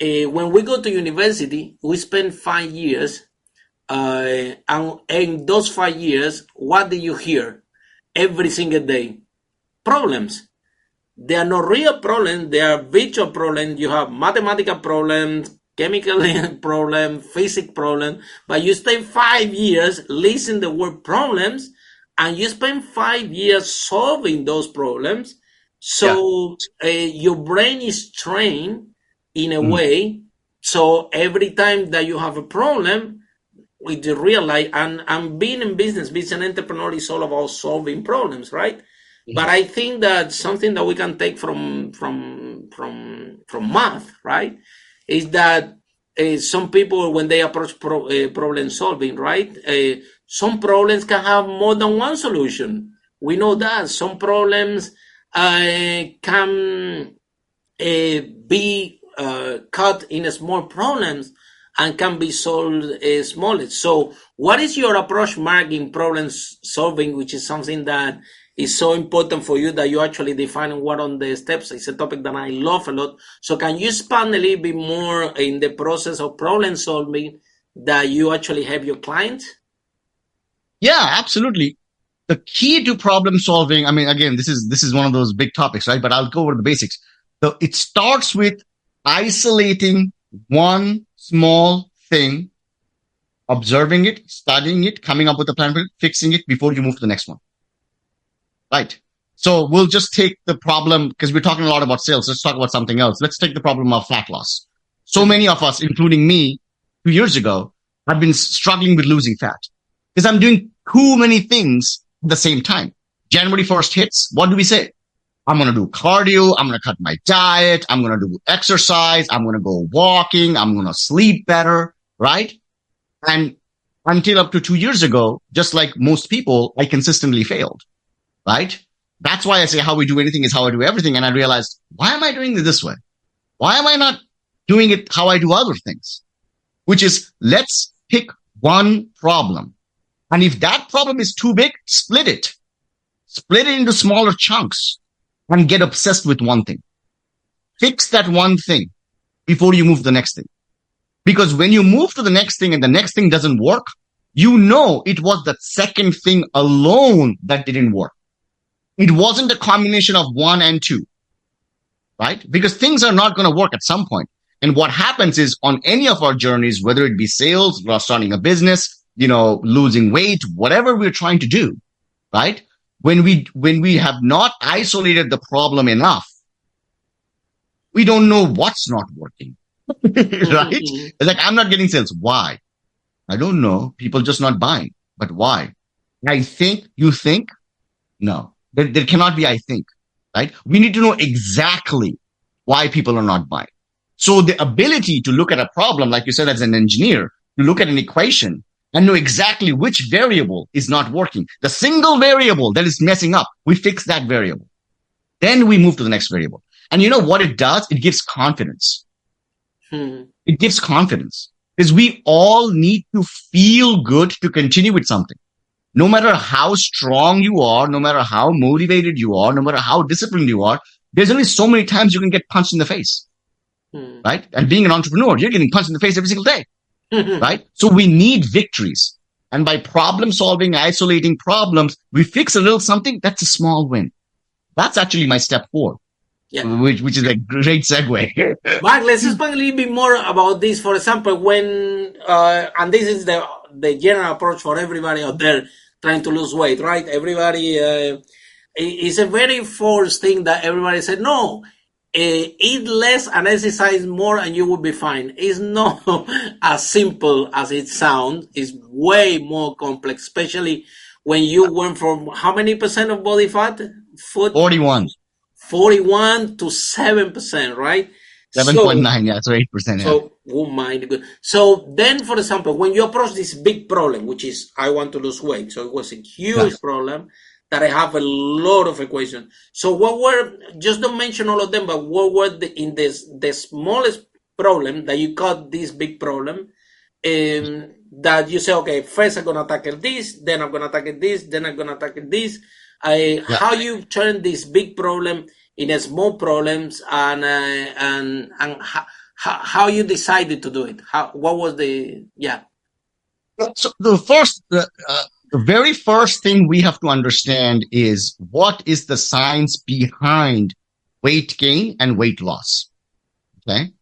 when we go to university, we spend 5 years and in those 5 years, what do you hear every single day? Problems. They are not real problems. They are virtual problems. You have mathematical problems, chemical problem, physics problem. But you stay 5 years listening the word problems, and you spend 5 years solving those problems. So your brain is trained in a way. So every time that you have a problem with the real life, and being in business, being an entrepreneur is all about solving problems, right? But I think that something that we can take from math, right, is that some people, when they approach problem solving, right, some problems can have more than one solution. We know that some problems can be cut in small problems and can be solved smaller. So what is your approach, Mark, in problem solving, which is something that is so important for you that you actually define what on the steps? It's a topic that I love a lot. So can you expand a little bit more in the process of problem solving that you actually have your clients? Yeah, absolutely. The key to problem solving, I mean, again, this is one of those big topics, right? But I'll go over the basics. So it starts with isolating one small thing, observing it, studying it, coming up with a plan for it, fixing it before you move to the next one. Right. So we'll just take the problem, because we're talking a lot about sales. Let's talk about something else. Let's take the problem of fat loss. So many of us, including me, 2 years ago, have been struggling with losing fat because I'm doing too many things at the same time. January 1st hits. What do we say? I'm going to do cardio. I'm going to cut my diet. I'm going to do exercise. I'm going to go walking. I'm going to sleep better. Right. And until up to 2 years ago, just like most people, I consistently failed. Right? That's why I say how we do anything is how I do everything. And I realized, why am I doing it this way? Why am I not doing it how I do other things? Which is, let's pick one problem. And if that problem is too big, split it. Split it into smaller chunks and get obsessed with one thing. Fix that one thing before you move to the next thing. Because when you move to the next thing and the next thing doesn't work, you know it was that second thing alone that didn't work. It wasn't a combination of one and two, right? Because things are not going to work at some point. And what happens is on any of our journeys, whether it be sales, starting a business, losing weight, whatever we're trying to do, right? When we have not isolated the problem enough, we don't know what's not working, right? It's like, I'm not getting sales. Why? I don't know. People just not buying. But why? I think, you think? No, there cannot be, I think, right? We need to know exactly why people are not buying. So the ability to look at a problem, like you said, as an engineer, to look at an equation and know exactly which variable is not working. The single variable that is messing up, we fix that variable. Then we move to the next variable. And you know what it does? It gives confidence. It gives confidence. Because we all need to feel good to continue with something. No matter how strong you are, no matter how motivated you are, no matter how disciplined you are, there's only so many times you can get punched in the face. Right? And being an entrepreneur, you're getting punched in the face every single day. Right? So we need victories. And by problem solving, isolating problems, we fix a little something. That's a small win. That's actually my step 4. Yeah. Which is a great segue. Mark, let's speak a little bit more about this. For example, when, and this is the general approach for everybody out there trying to lose weight, right? Everybody, it's a very forced thing that everybody said, no, eat less and exercise more and you will be fine. It's not as simple as it sounds. It's way more complex, especially when you went from how many percent of body fat? 41 to 7%, right? 7.9, yeah, so 8%. So, oh my God. So then, for example, when you approach this big problem, which is I want to lose weight, so it was a huge problem that I have a lot of equations. So what were, just don't mention all of them, but what were the smallest problem that you got this big problem, that you say, okay, first I'm going to tackle this, then I'm going to tackle this, then I'm going to tackle this. How you turn this big problem in a small problems and how you decided to do it? What was So the very first thing we have to understand is what is the science behind weight gain and weight loss. Okay.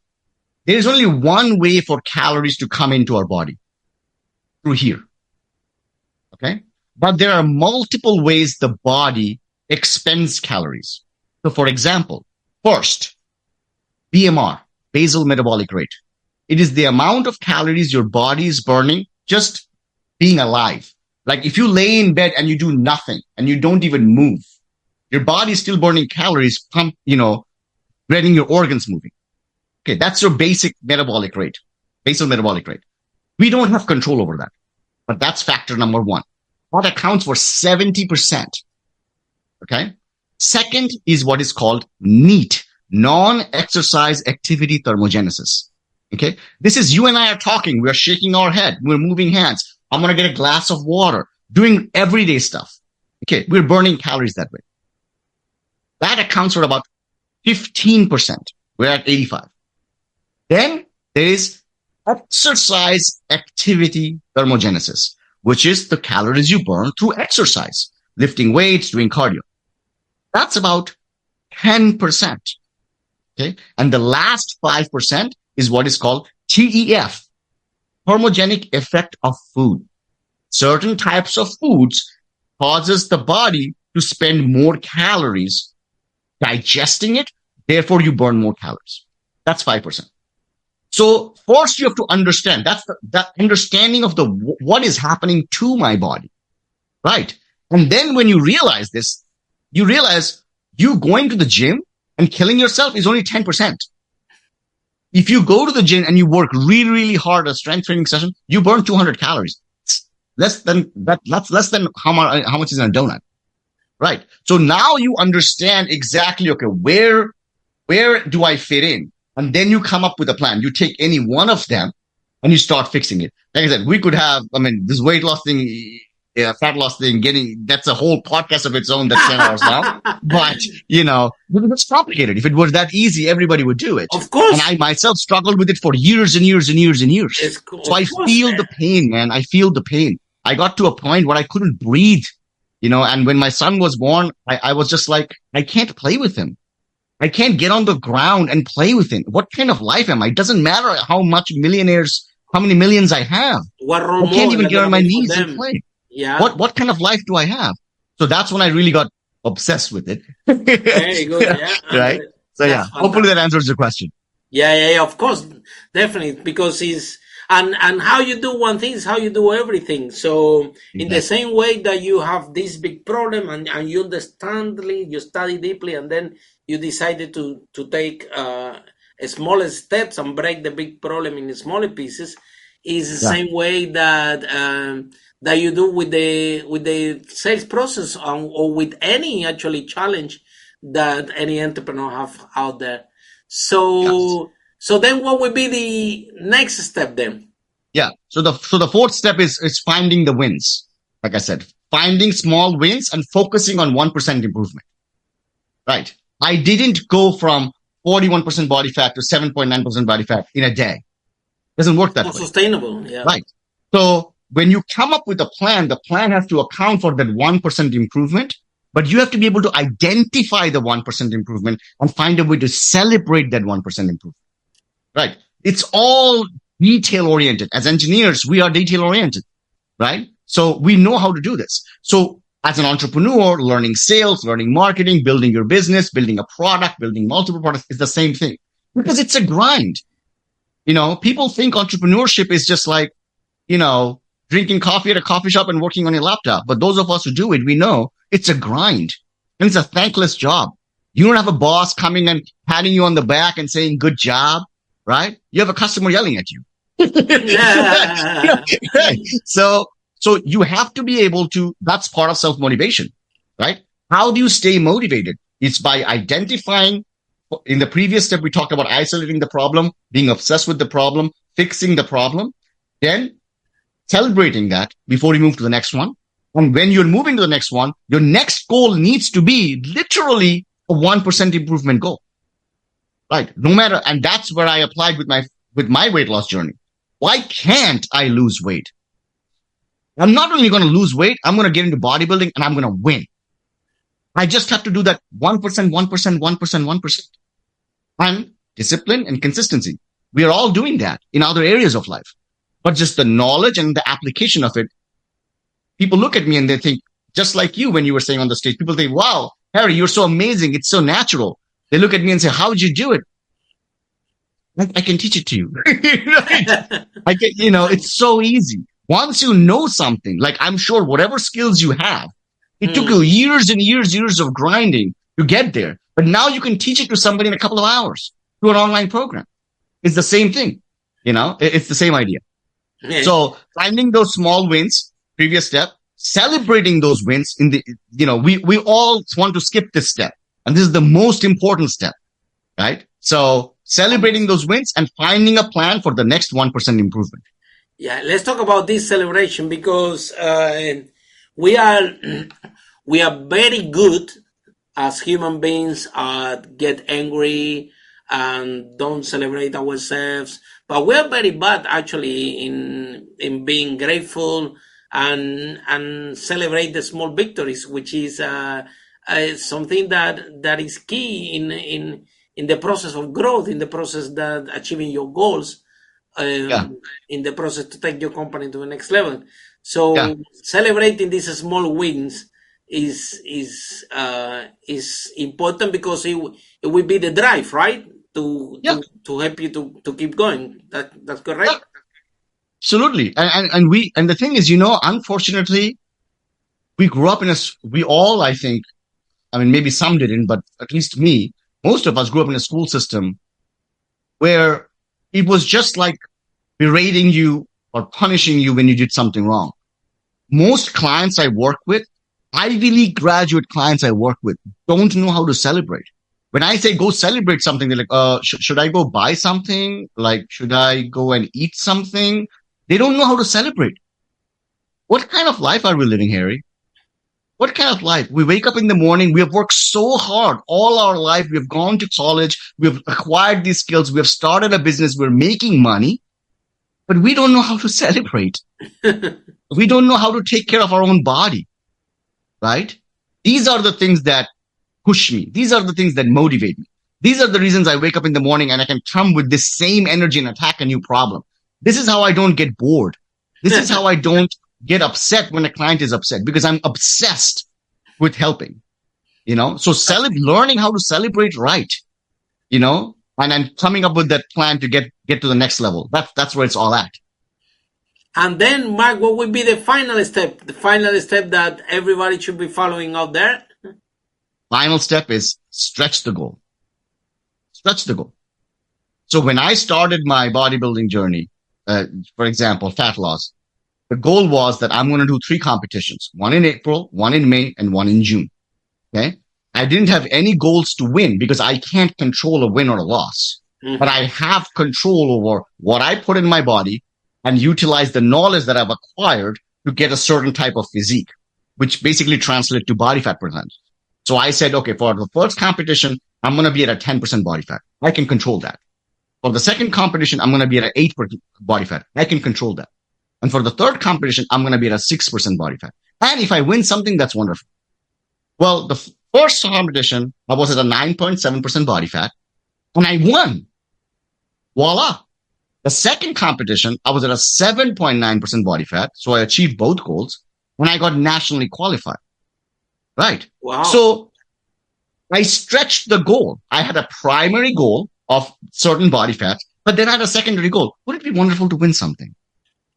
There is only one way for calories to come into our body, through here. Okay. But there are multiple ways the body expends calories. So for example, first, BMR, basal metabolic rate. It is the amount of calories your body is burning just being alive. Like if you lay in bed and you do nothing and you don't even move, your body is still burning calories, getting your organs moving. Okay, that's your basic metabolic rate, basal metabolic rate. We don't have control over that, but that's factor number 1. That accounts for 70%. Okay. Second is what is called NEAT, non-exercise activity thermogenesis. Okay. This is you and I are talking. We're shaking our head. We're moving hands. I'm going to get a glass of water, doing everyday stuff. Okay. We're burning calories that way. That accounts for about 15%. We're at 85. Then there is exercise activity thermogenesis, which is the calories you burn through exercise, lifting weights, doing cardio. That's about 10%. Okay. And the last 5% is what is called TEF, thermogenic effect of food. Certain types of foods causes the body to spend more calories digesting it. Therefore, you burn more calories. That's 5%. So first you have to understand, that's that understanding of what is happening to my body, right? And then when you realize this, you realize you going to the gym and killing yourself is only 10%. If you go to the gym and you work really, really hard a strength training session, you burn 200 calories. Less than how much is in a donut, right? So now you understand exactly, okay, where do I fit in? And then you come up with a plan. You take any one of them and you start fixing it. Like I said, we could have, this weight loss thing fat loss thing, that's a whole podcast of its own that's 10 hours long. But, it's complicated. If it was that easy, everybody would do it. Of course. And I myself struggled with it for years and years and years and years. So I feel the pain, man. I feel the pain. I got to a point where I couldn't breathe, and when my son was born, I was just like, I can't play with him. I can't get on the ground and play with him. What kind of life am I? It doesn't matter how many millions I have. I can't even get on my knees and play. Yeah. What kind of life do I have? So that's when I really got obsessed with it. Very good. Yeah. Right. So hopefully that answers your question. Yeah. Of course, definitely, because and how you do one thing is how you do everything. So in the same way that you have this big problem and you understand, you study deeply, and then you decided to take smaller steps and break the big problem in smaller pieces, is the same way that that you do with the sales process or with any actually challenge that any entrepreneur have out there. So then what would be the next step then? Yeah. So the fourth step is finding the wins. Like I said, finding small wins and focusing on 1% improvement. Right. I didn't go from 41% body fat to 7.9% body fat in a day. Doesn't work that way. Sustainable. Yeah. Right. So when you come up with a plan, the plan has to account for that 1% improvement, but you have to be able to identify the 1% improvement and find a way to celebrate that 1% improvement. Right. It's all detail oriented. As engineers, we are detail oriented. Right. So we know how to do this. So as an entrepreneur, learning sales, learning marketing, building your business, building a product, building multiple products is the same thing because it's a grind. People think entrepreneurship is just like, drinking coffee at a coffee shop and working on your laptop. But those of us who do it, we know it's a grind and it's a thankless job. You don't have a boss coming and patting you on the back and saying, good job, right? You have a customer yelling at you. So you have to be able to, that's part of self-motivation, right? How do you stay motivated? It's by identifying. In the previous step, we talked about isolating the problem, being obsessed with the problem, fixing the problem, then celebrating that before you move to the next one. And when you're moving to the next one, your next goal needs to be literally a 1% improvement goal, right? No matter, and that's where I applied with my weight loss journey. Why can't I lose weight? I'm not only going to lose weight, I'm going to get into bodybuilding and I'm going to win. I just have to do that 1%, 1%, 1%, 1%. And discipline and consistency. We are all doing that in other areas of life. But just the knowledge and the application of it, people look at me and they think, just like you when you were saying on the stage, people think, wow, Harry, you're so amazing. It's so natural. They look at me and say, how did you do it? I can teach it to you. It's so easy. Once you know something, like I'm sure whatever skills you have, it took you years and years of grinding to get there. But now you can teach it to somebody in a couple of hours through an online program. It's the same thing. It's the same idea. Yeah. So finding those small wins, previous step, celebrating those wins we all want to skip this step. And this is the most important step, right? So celebrating those wins and finding a plan for the next 1% improvement. Yeah. Let's talk about this celebration because, we are very good as human beings at get angry and don't celebrate ourselves, but we are very bad actually in being grateful and celebrate the small victories, which is something that is key in the process of growth, in the process that achieving your goals, in the process to take your company to the next level. So celebrating these small wins is important because it will be the drive, right? To help you to keep going. That's correct. Yeah. Absolutely. And the thing is, unfortunately, we grew up we all, I think, maybe some didn't, but at least me, most of us grew up in a school system where it was just like berating you or punishing you when you did something wrong. Most clients I work with, Ivy League graduate clients I work with, don't know how to celebrate. When I say go celebrate something, they're like, should I go buy something? Like, should I go and eat something? They don't know how to celebrate. What kind of life are we living, Harry? What kind of life? We wake up in the morning. We have worked so hard all our life. We have gone to college. We have acquired these skills. We have started a business. We're making money, but we don't know how to celebrate. We don't know how to take care of our own body, right? These are the things that push me. These are the things that motivate me. These are the reasons I wake up in the morning and I can come with this same energy and attack a new problem. This is how I don't get bored. This is how I don't get upset when a client is upset, because I'm obsessed with helping, so learning how to celebrate right, and then coming up with that plan to get to the next level. That's where it's all at. And then, Mark, what would be the final step that everybody should be following out there? Final step is stretch the goal. Stretch the goal. So when I started my bodybuilding journey, for example, fat loss, the goal was that I'm going to do 3 competitions, one in April, one in May, and one in June. Okay. I didn't have any goals to win because I can't control a win or a loss, but I have control over what I put in my body and utilize the knowledge that I've acquired to get a certain type of physique, which basically translates to body fat percentage. So I said, okay, for the first competition, I'm going to be at a 10% body fat. I can control that. For the second competition, I'm going to be at an 8% body fat. I can control that. And for the third competition, I'm going to be at a 6% body fat. And if I win something, that's wonderful. Well, the first competition, I was at a 9.7% body fat and I won. Voila. The second competition, I was at a 7.9% body fat. So I achieved both goals and I got nationally qualified. Right. Wow. So I stretched the goal. I had a primary goal of certain body fat, but then I had a secondary goal. Wouldn't it be wonderful to win something?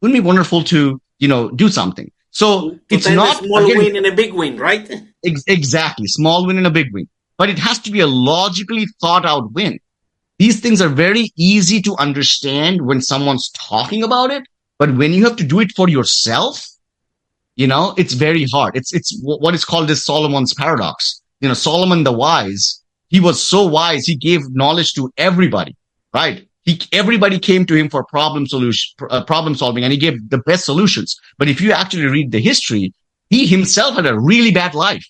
Wouldn't it be wonderful to, do something? So it's not a small win and a big win, right? Exactly. Small win and a big win. But it has to be a logically thought out win. These things are very easy to understand when someone's talking about it. But when you have to do it for yourself, it's very hard. It's what is called this Solomon's paradox. Solomon the wise, he was so wise. He gave knowledge to everybody, right? Everybody came to him for problem solving, and he gave the best solutions. But if you actually read the history, he himself had a really bad life.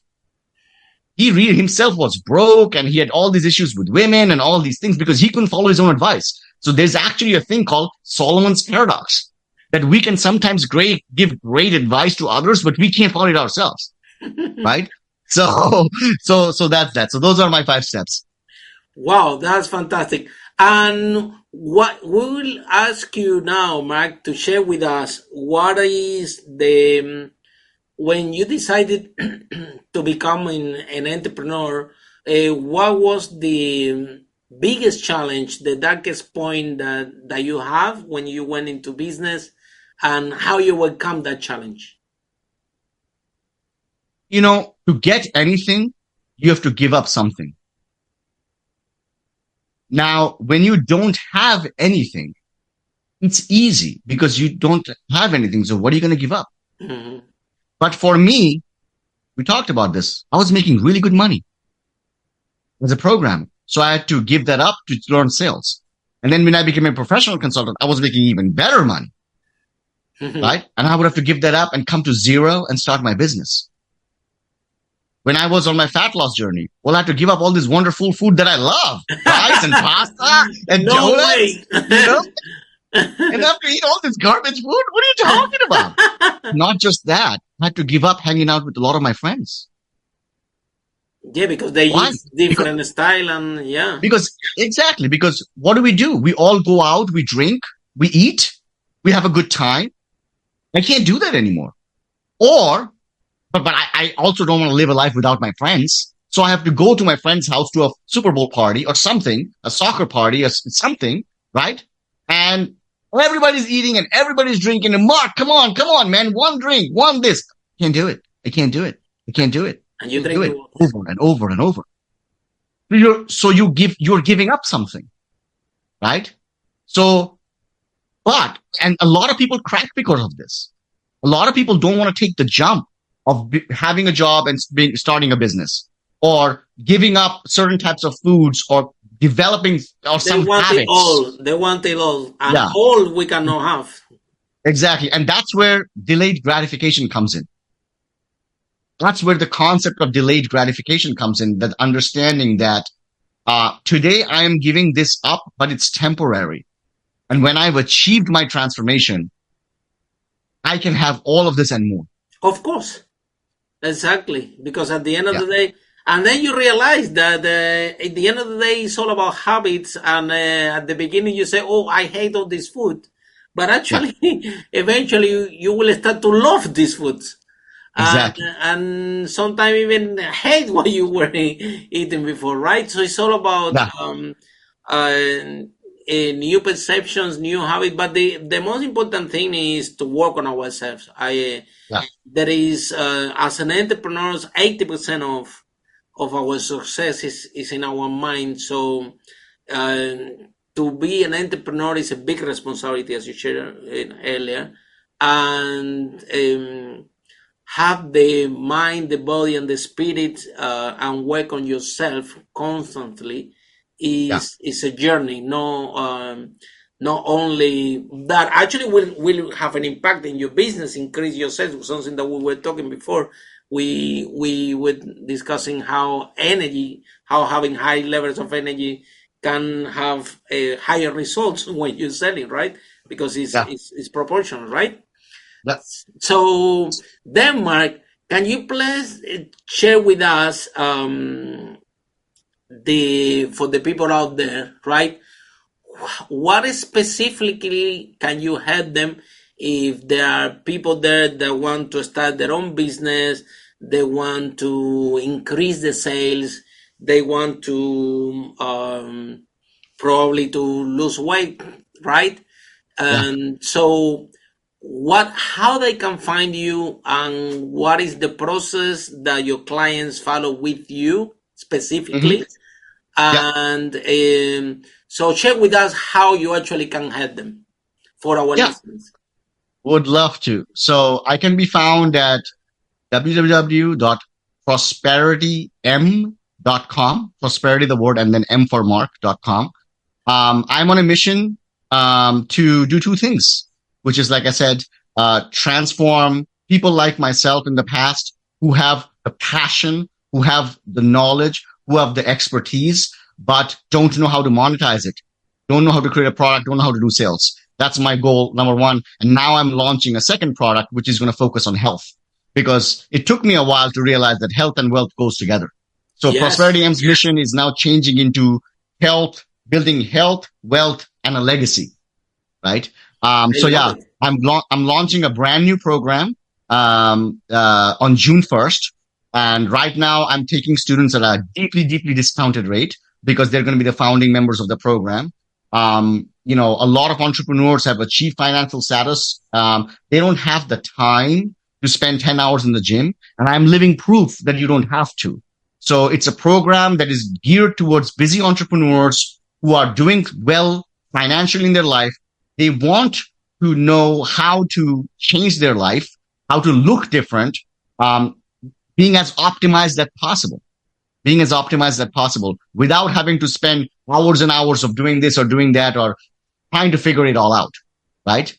He himself was broke and he had all these issues with women and all these things because he couldn't follow his own advice. So there's actually a thing called Solomon's paradox, that we can sometimes give great advice to others, but we can't follow it ourselves. Right? So that's that. So those are my 5 steps. Wow, that's fantastic. And what we will ask you now, Mark, to share with us what is when you decided to become an entrepreneur, what was the biggest challenge, the darkest point that you have when you went into business, and how you overcome that challenge? To get anything, you have to give up something. Now, when you don't have anything, it's easy because you don't have anything. So what are you going to give up? Mm-hmm. But for me, we talked about this. I was making really good money as a programmer. So I had to give that up to learn sales. And then when I became a professional consultant, I was making even better money. Mm-hmm. Right? And I would have to give that up and come to zero and start my business. When I was on my fat loss journey, well, I had to give up all this wonderful food that I love. Rice and pasta and donuts. And I have to eat all this garbage food? What are you talking about? Not just that. I had to give up hanging out with a lot of my friends. Yeah, because they use different style and yeah. Because what do? We all go out, we drink, we eat, we have a good time. I can't do that anymore. But I also don't want to live a life without my friends. So I have to go to my friend's house to a Super Bowl party or something, a soccer party or something, right? And everybody's eating and everybody's drinking. And Mark, come on, man. One drink, one this. I can't do it. And you drink do it over and over and over. You're giving up something, right? And a lot of people crack because of this. A lot of people don't want to take the jump of having a job and starting a business, or giving up certain types of foods, or developing some habits. They want it all. And all we cannot have. Exactly. And that's where delayed gratification comes in. That's where the concept of delayed gratification comes in, that understanding that today I am giving this up, but it's temporary. And when I've achieved my transformation, I can have all of this and more. Of course. Exactly, because at the end of Yeah. the day, and then you realize that at the end of the day, it's all about habits. And at the beginning, you say, "Oh, I hate all this food," but Yeah. actually, eventually, you will start to love these foods, Exactly. and sometimes even hate what you were eating before, right? So it's all about Yeah. uh, new perceptions, new habits. But the most important thing is to work on ourselves. Yeah. There is as an entrepreneur, 80% of our success is in our mind. So uh, to be an entrepreneur is a big responsibility, as you shared earlier, and have the mind, the body, and the spirit, and work on yourself constantly Yeah. is a journey. No, not only that actually will have an impact in your business, increase your sales. Something that we were talking before. We were discussing how energy, how having high levels of energy can have higher results when you're selling, right? Because Yeah. it's proportional, right? Yeah. So, Denmark, can you please share with us the for the people out there, right? What specifically can you help them if there are people there that want to start their own business, they want to increase the sales, they want to probably to lose weight, right? Yeah. And so how they can find you, and what is the process that your clients follow with you Hmm. specifically, Yeah. and so share with us how you actually can help them for our Yeah. listeners. Would love to. So I can be found at www.prosperitym.com. Prosperity, the word, and then M for Mark.com. I'm on a mission to do two things, which is, like I said, transform people like myself in the past who have the passion, who have the knowledge, who have the expertise, but don't know how to monetize it, don't know how to create a product, don't know how to do sales. That's my goal, number one. And now I'm launching a second product, which is going to focus on health, because it took me a while to realize that health and wealth goes together. So Yes, Prosperity M's mission is now changing into health, building health, wealth, and a legacy, right? I So love yeah, it. I'm launching a brand new program on June 1st, and right now I'm taking students at a deeply discounted rate because they're going to be the founding members of the program. A lot of entrepreneurs have achieved financial status. They don't have the time to spend 10 hours in the gym, and I'm living proof that you don't have to. So it's a program that is geared towards busy entrepreneurs who are doing well financially in their life. They want to know how to change their life, how to look different, um, being as optimized as possible, being as optimized as possible without having to spend hours and hours of doing this or doing that or trying to figure it all out, right?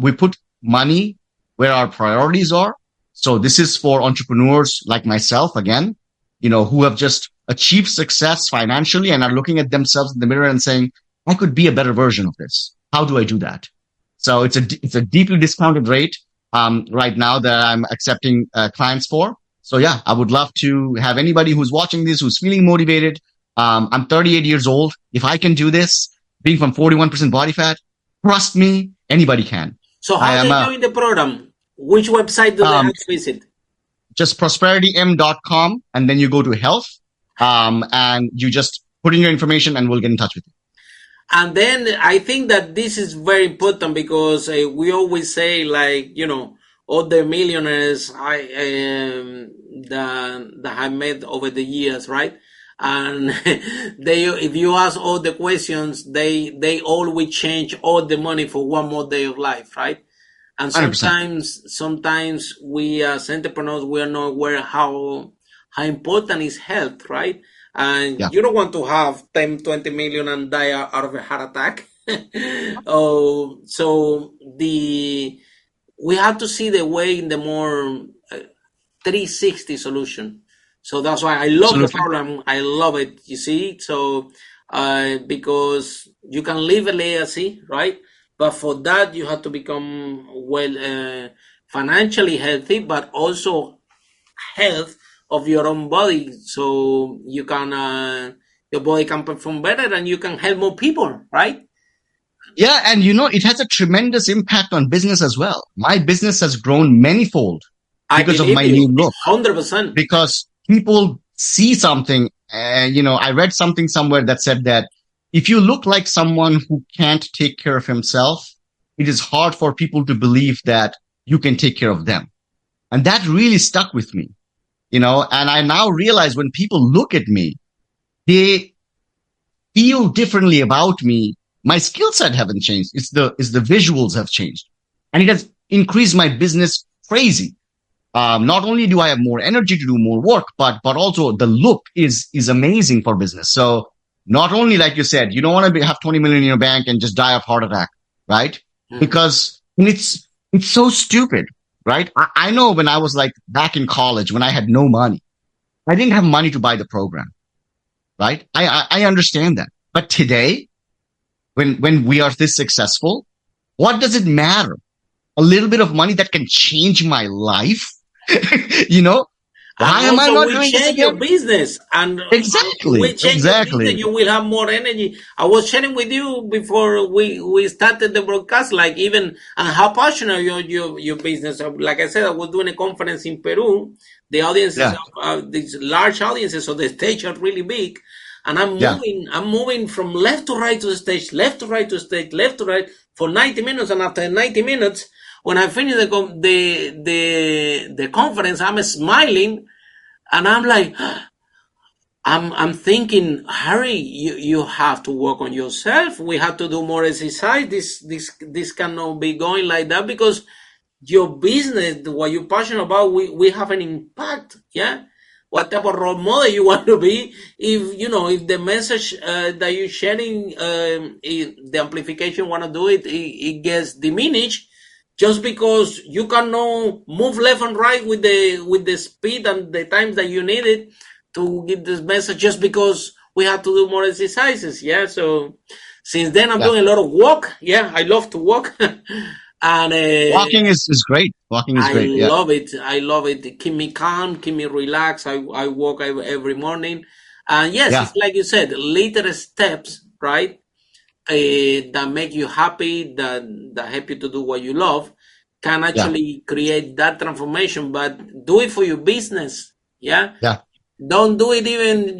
We put money where our priorities are. So this is for entrepreneurs like myself, again, who have just achieved success financially and are looking at themselves in the mirror and saying, I could be a better version of this. How do I do that? So it's a deeply discounted rate right now that I'm accepting clients for. So yeah, I would love to have anybody who's watching this, who's feeling motivated. I'm 38 years old. If I can do this, being from 41% body fat, trust me, anybody can. So I how am they join the program? Which website do they um, have to visit? just prosperitym.com, and then you go to health, and you just put in your information and we'll get in touch with you. And then I think that this is very important because we always say, like, all the millionaires that I met over the years, right? And if you ask all the questions, they always change all the money for one more day of life, right? And 100%. sometimes we as entrepreneurs, we are not aware how important is health, right? And Yeah. you don't want to have 10, 20 million and die out of a heart attack. Oh, so we have to see the way in the more 360 solution. So that's why I love the Absolutely. problem. I love it. You see, so because you can leave a legacy, right? But for that, you have to become financially healthy, but also health of your own body, so you can your body can perform better and you can help more people, right? Yeah, and it has a tremendous impact on business as well. My business has grown manyfold I because of believe my you, new look. 100%. Because people see something, and I read something somewhere that said that if you look like someone who can't take care of himself, it is hard for people to believe that you can take care of them. And that really stuck with me, and I now realize when people look at me, they feel differently about me. My skill set haven't changed. It's the visuals have changed, and it has increased my business crazy. Not only do I have more energy to do more work, but also the look is amazing for business. So not only, like you said, you don't want to have 20 million in your bank and just die of heart attack, right? Mm. Because it's so stupid, right? I know when I was like back in college when I had no money, I didn't have money to buy the program, right? I understand that, but today when we are this successful, what does it matter? A little bit of money that can change my life. you know, And why am I also, not we doing this change your again? business, and we Exactly. change your business. Exactly. You will have more energy. I was sharing with you before we started the broadcast, like even and how passionate your business. Like I said, I was doing a conference in Peru. The audiences, Yeah. these large audiences, so the stage are really big. And I'm Yeah. moving. I'm moving from left to right to the stage, left to right to the stage, left to right for 90 minutes. And after 90 minutes, when I finish the conference, I'm smiling, and I'm like, I'm thinking, Harry, you have to work on yourself. We have to do more exercise. This cannot be going like that, because your business, what you're passionate about, we have an impact. Yeah. What type of role model you want to be? If the message that you're sharing, the amplification want to do it gets diminished, just because you cannot move left and right with the speed and the times that you need it to give this message, just because we have to do more exercises. Yeah. So since then, I'm Yeah. doing a lot of walk. Yeah. I love to walk. And Walking is great. Walking is I great. Yeah. love it. I love it. Keep me calm, keep me relaxed. I walk every morning. And yes, Yeah. it's like you said, little steps, right? That make you happy, that help you to do what you love, can Yeah. actually create that transformation. But do it for your business. Yeah. Yeah. Don't do it even,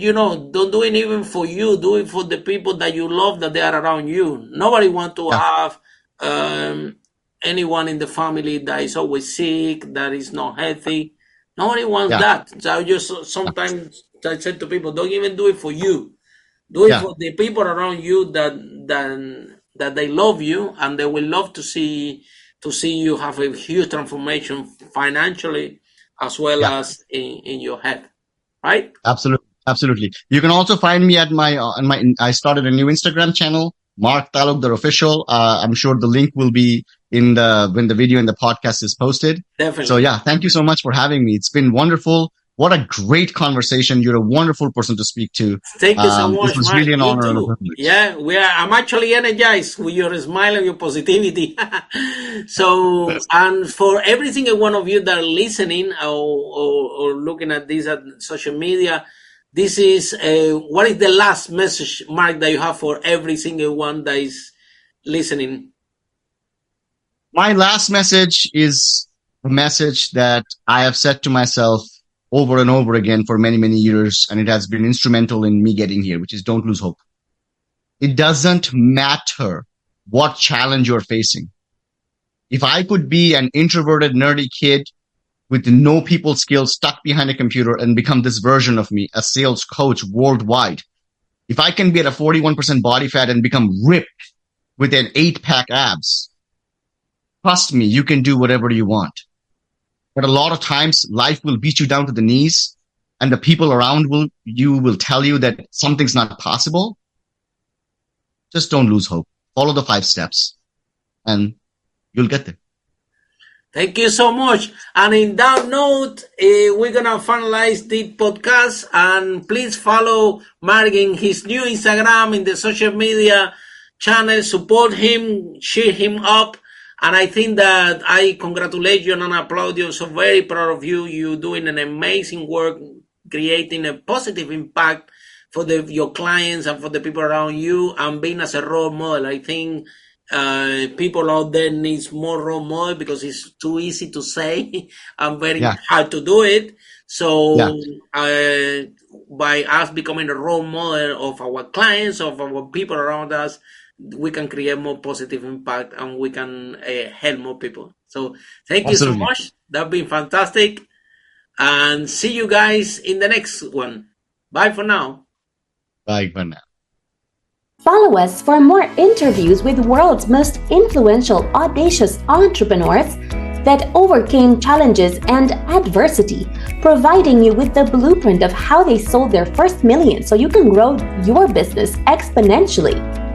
don't do it even for you. Do it for the people that you love, that they are around you. Nobody want to Yeah. have anyone in the family that is always sick, that is not healthy. Nobody wants Yeah. that. So I just sometimes I say to people, don't even do it for you. Do it Yeah. for the people around you that they love you, and they will love to see you have a huge transformation financially, as well Yeah. as in your head. Right? Absolutely. Absolutely. You can also find me at I started a new Instagram channel, Mark Talukdar Official. I'm sure the link will be when the video and the podcast is posted. So Definitely. yeah, thank you so much for having me. It's been wonderful. What a great conversation. You're a wonderful person to speak to. Thank you so This much, was Mark. really an You honor and a too. privilege. Yeah, I'm actually energized with your smile and your positivity. So, and for every single one of you that are listening, or looking at this at social media, this is what is the last message, Mark, that you have for every single one that is listening? My last message is a message that I have said to myself over and over again for many, many years, and it has been instrumental in me getting here, which is don't lose hope. It doesn't matter what challenge you're facing. If I could be an introverted, nerdy kid with no people skills stuck behind a computer and become this version of me, a sales coach worldwide, if I can be at a 41% body fat and become ripped with an 8-pack abs, trust me, you can do whatever you want. But a lot of times life will beat you down to the knees, and the people around will tell you that something's not possible. Just don't lose hope. follow the 5 steps, and you'll get there. Thank you so much. And in that note, we're going to finalize the podcast. And please follow Mark in his new Instagram, in the social media channel. Support him, cheer him up. And I think that I congratulate you and applaud you. So very proud of you. You're doing an amazing work, creating a positive impact for your clients and for the people around you, and being as a role model. I think people out there needs more role model, because it's too easy to say and very hard to do it. So by us becoming a role model of our clients, of our people around us, we can create more positive impact, and we can help more people. So thank you so much. That's been fantastic. And see you guys in the next one. Bye for now. Bye for now. Follow us for more interviews with the world's most influential, audacious entrepreneurs that overcame challenges and adversity, providing you with the blueprint of how they sold their first million so you can grow your business exponentially.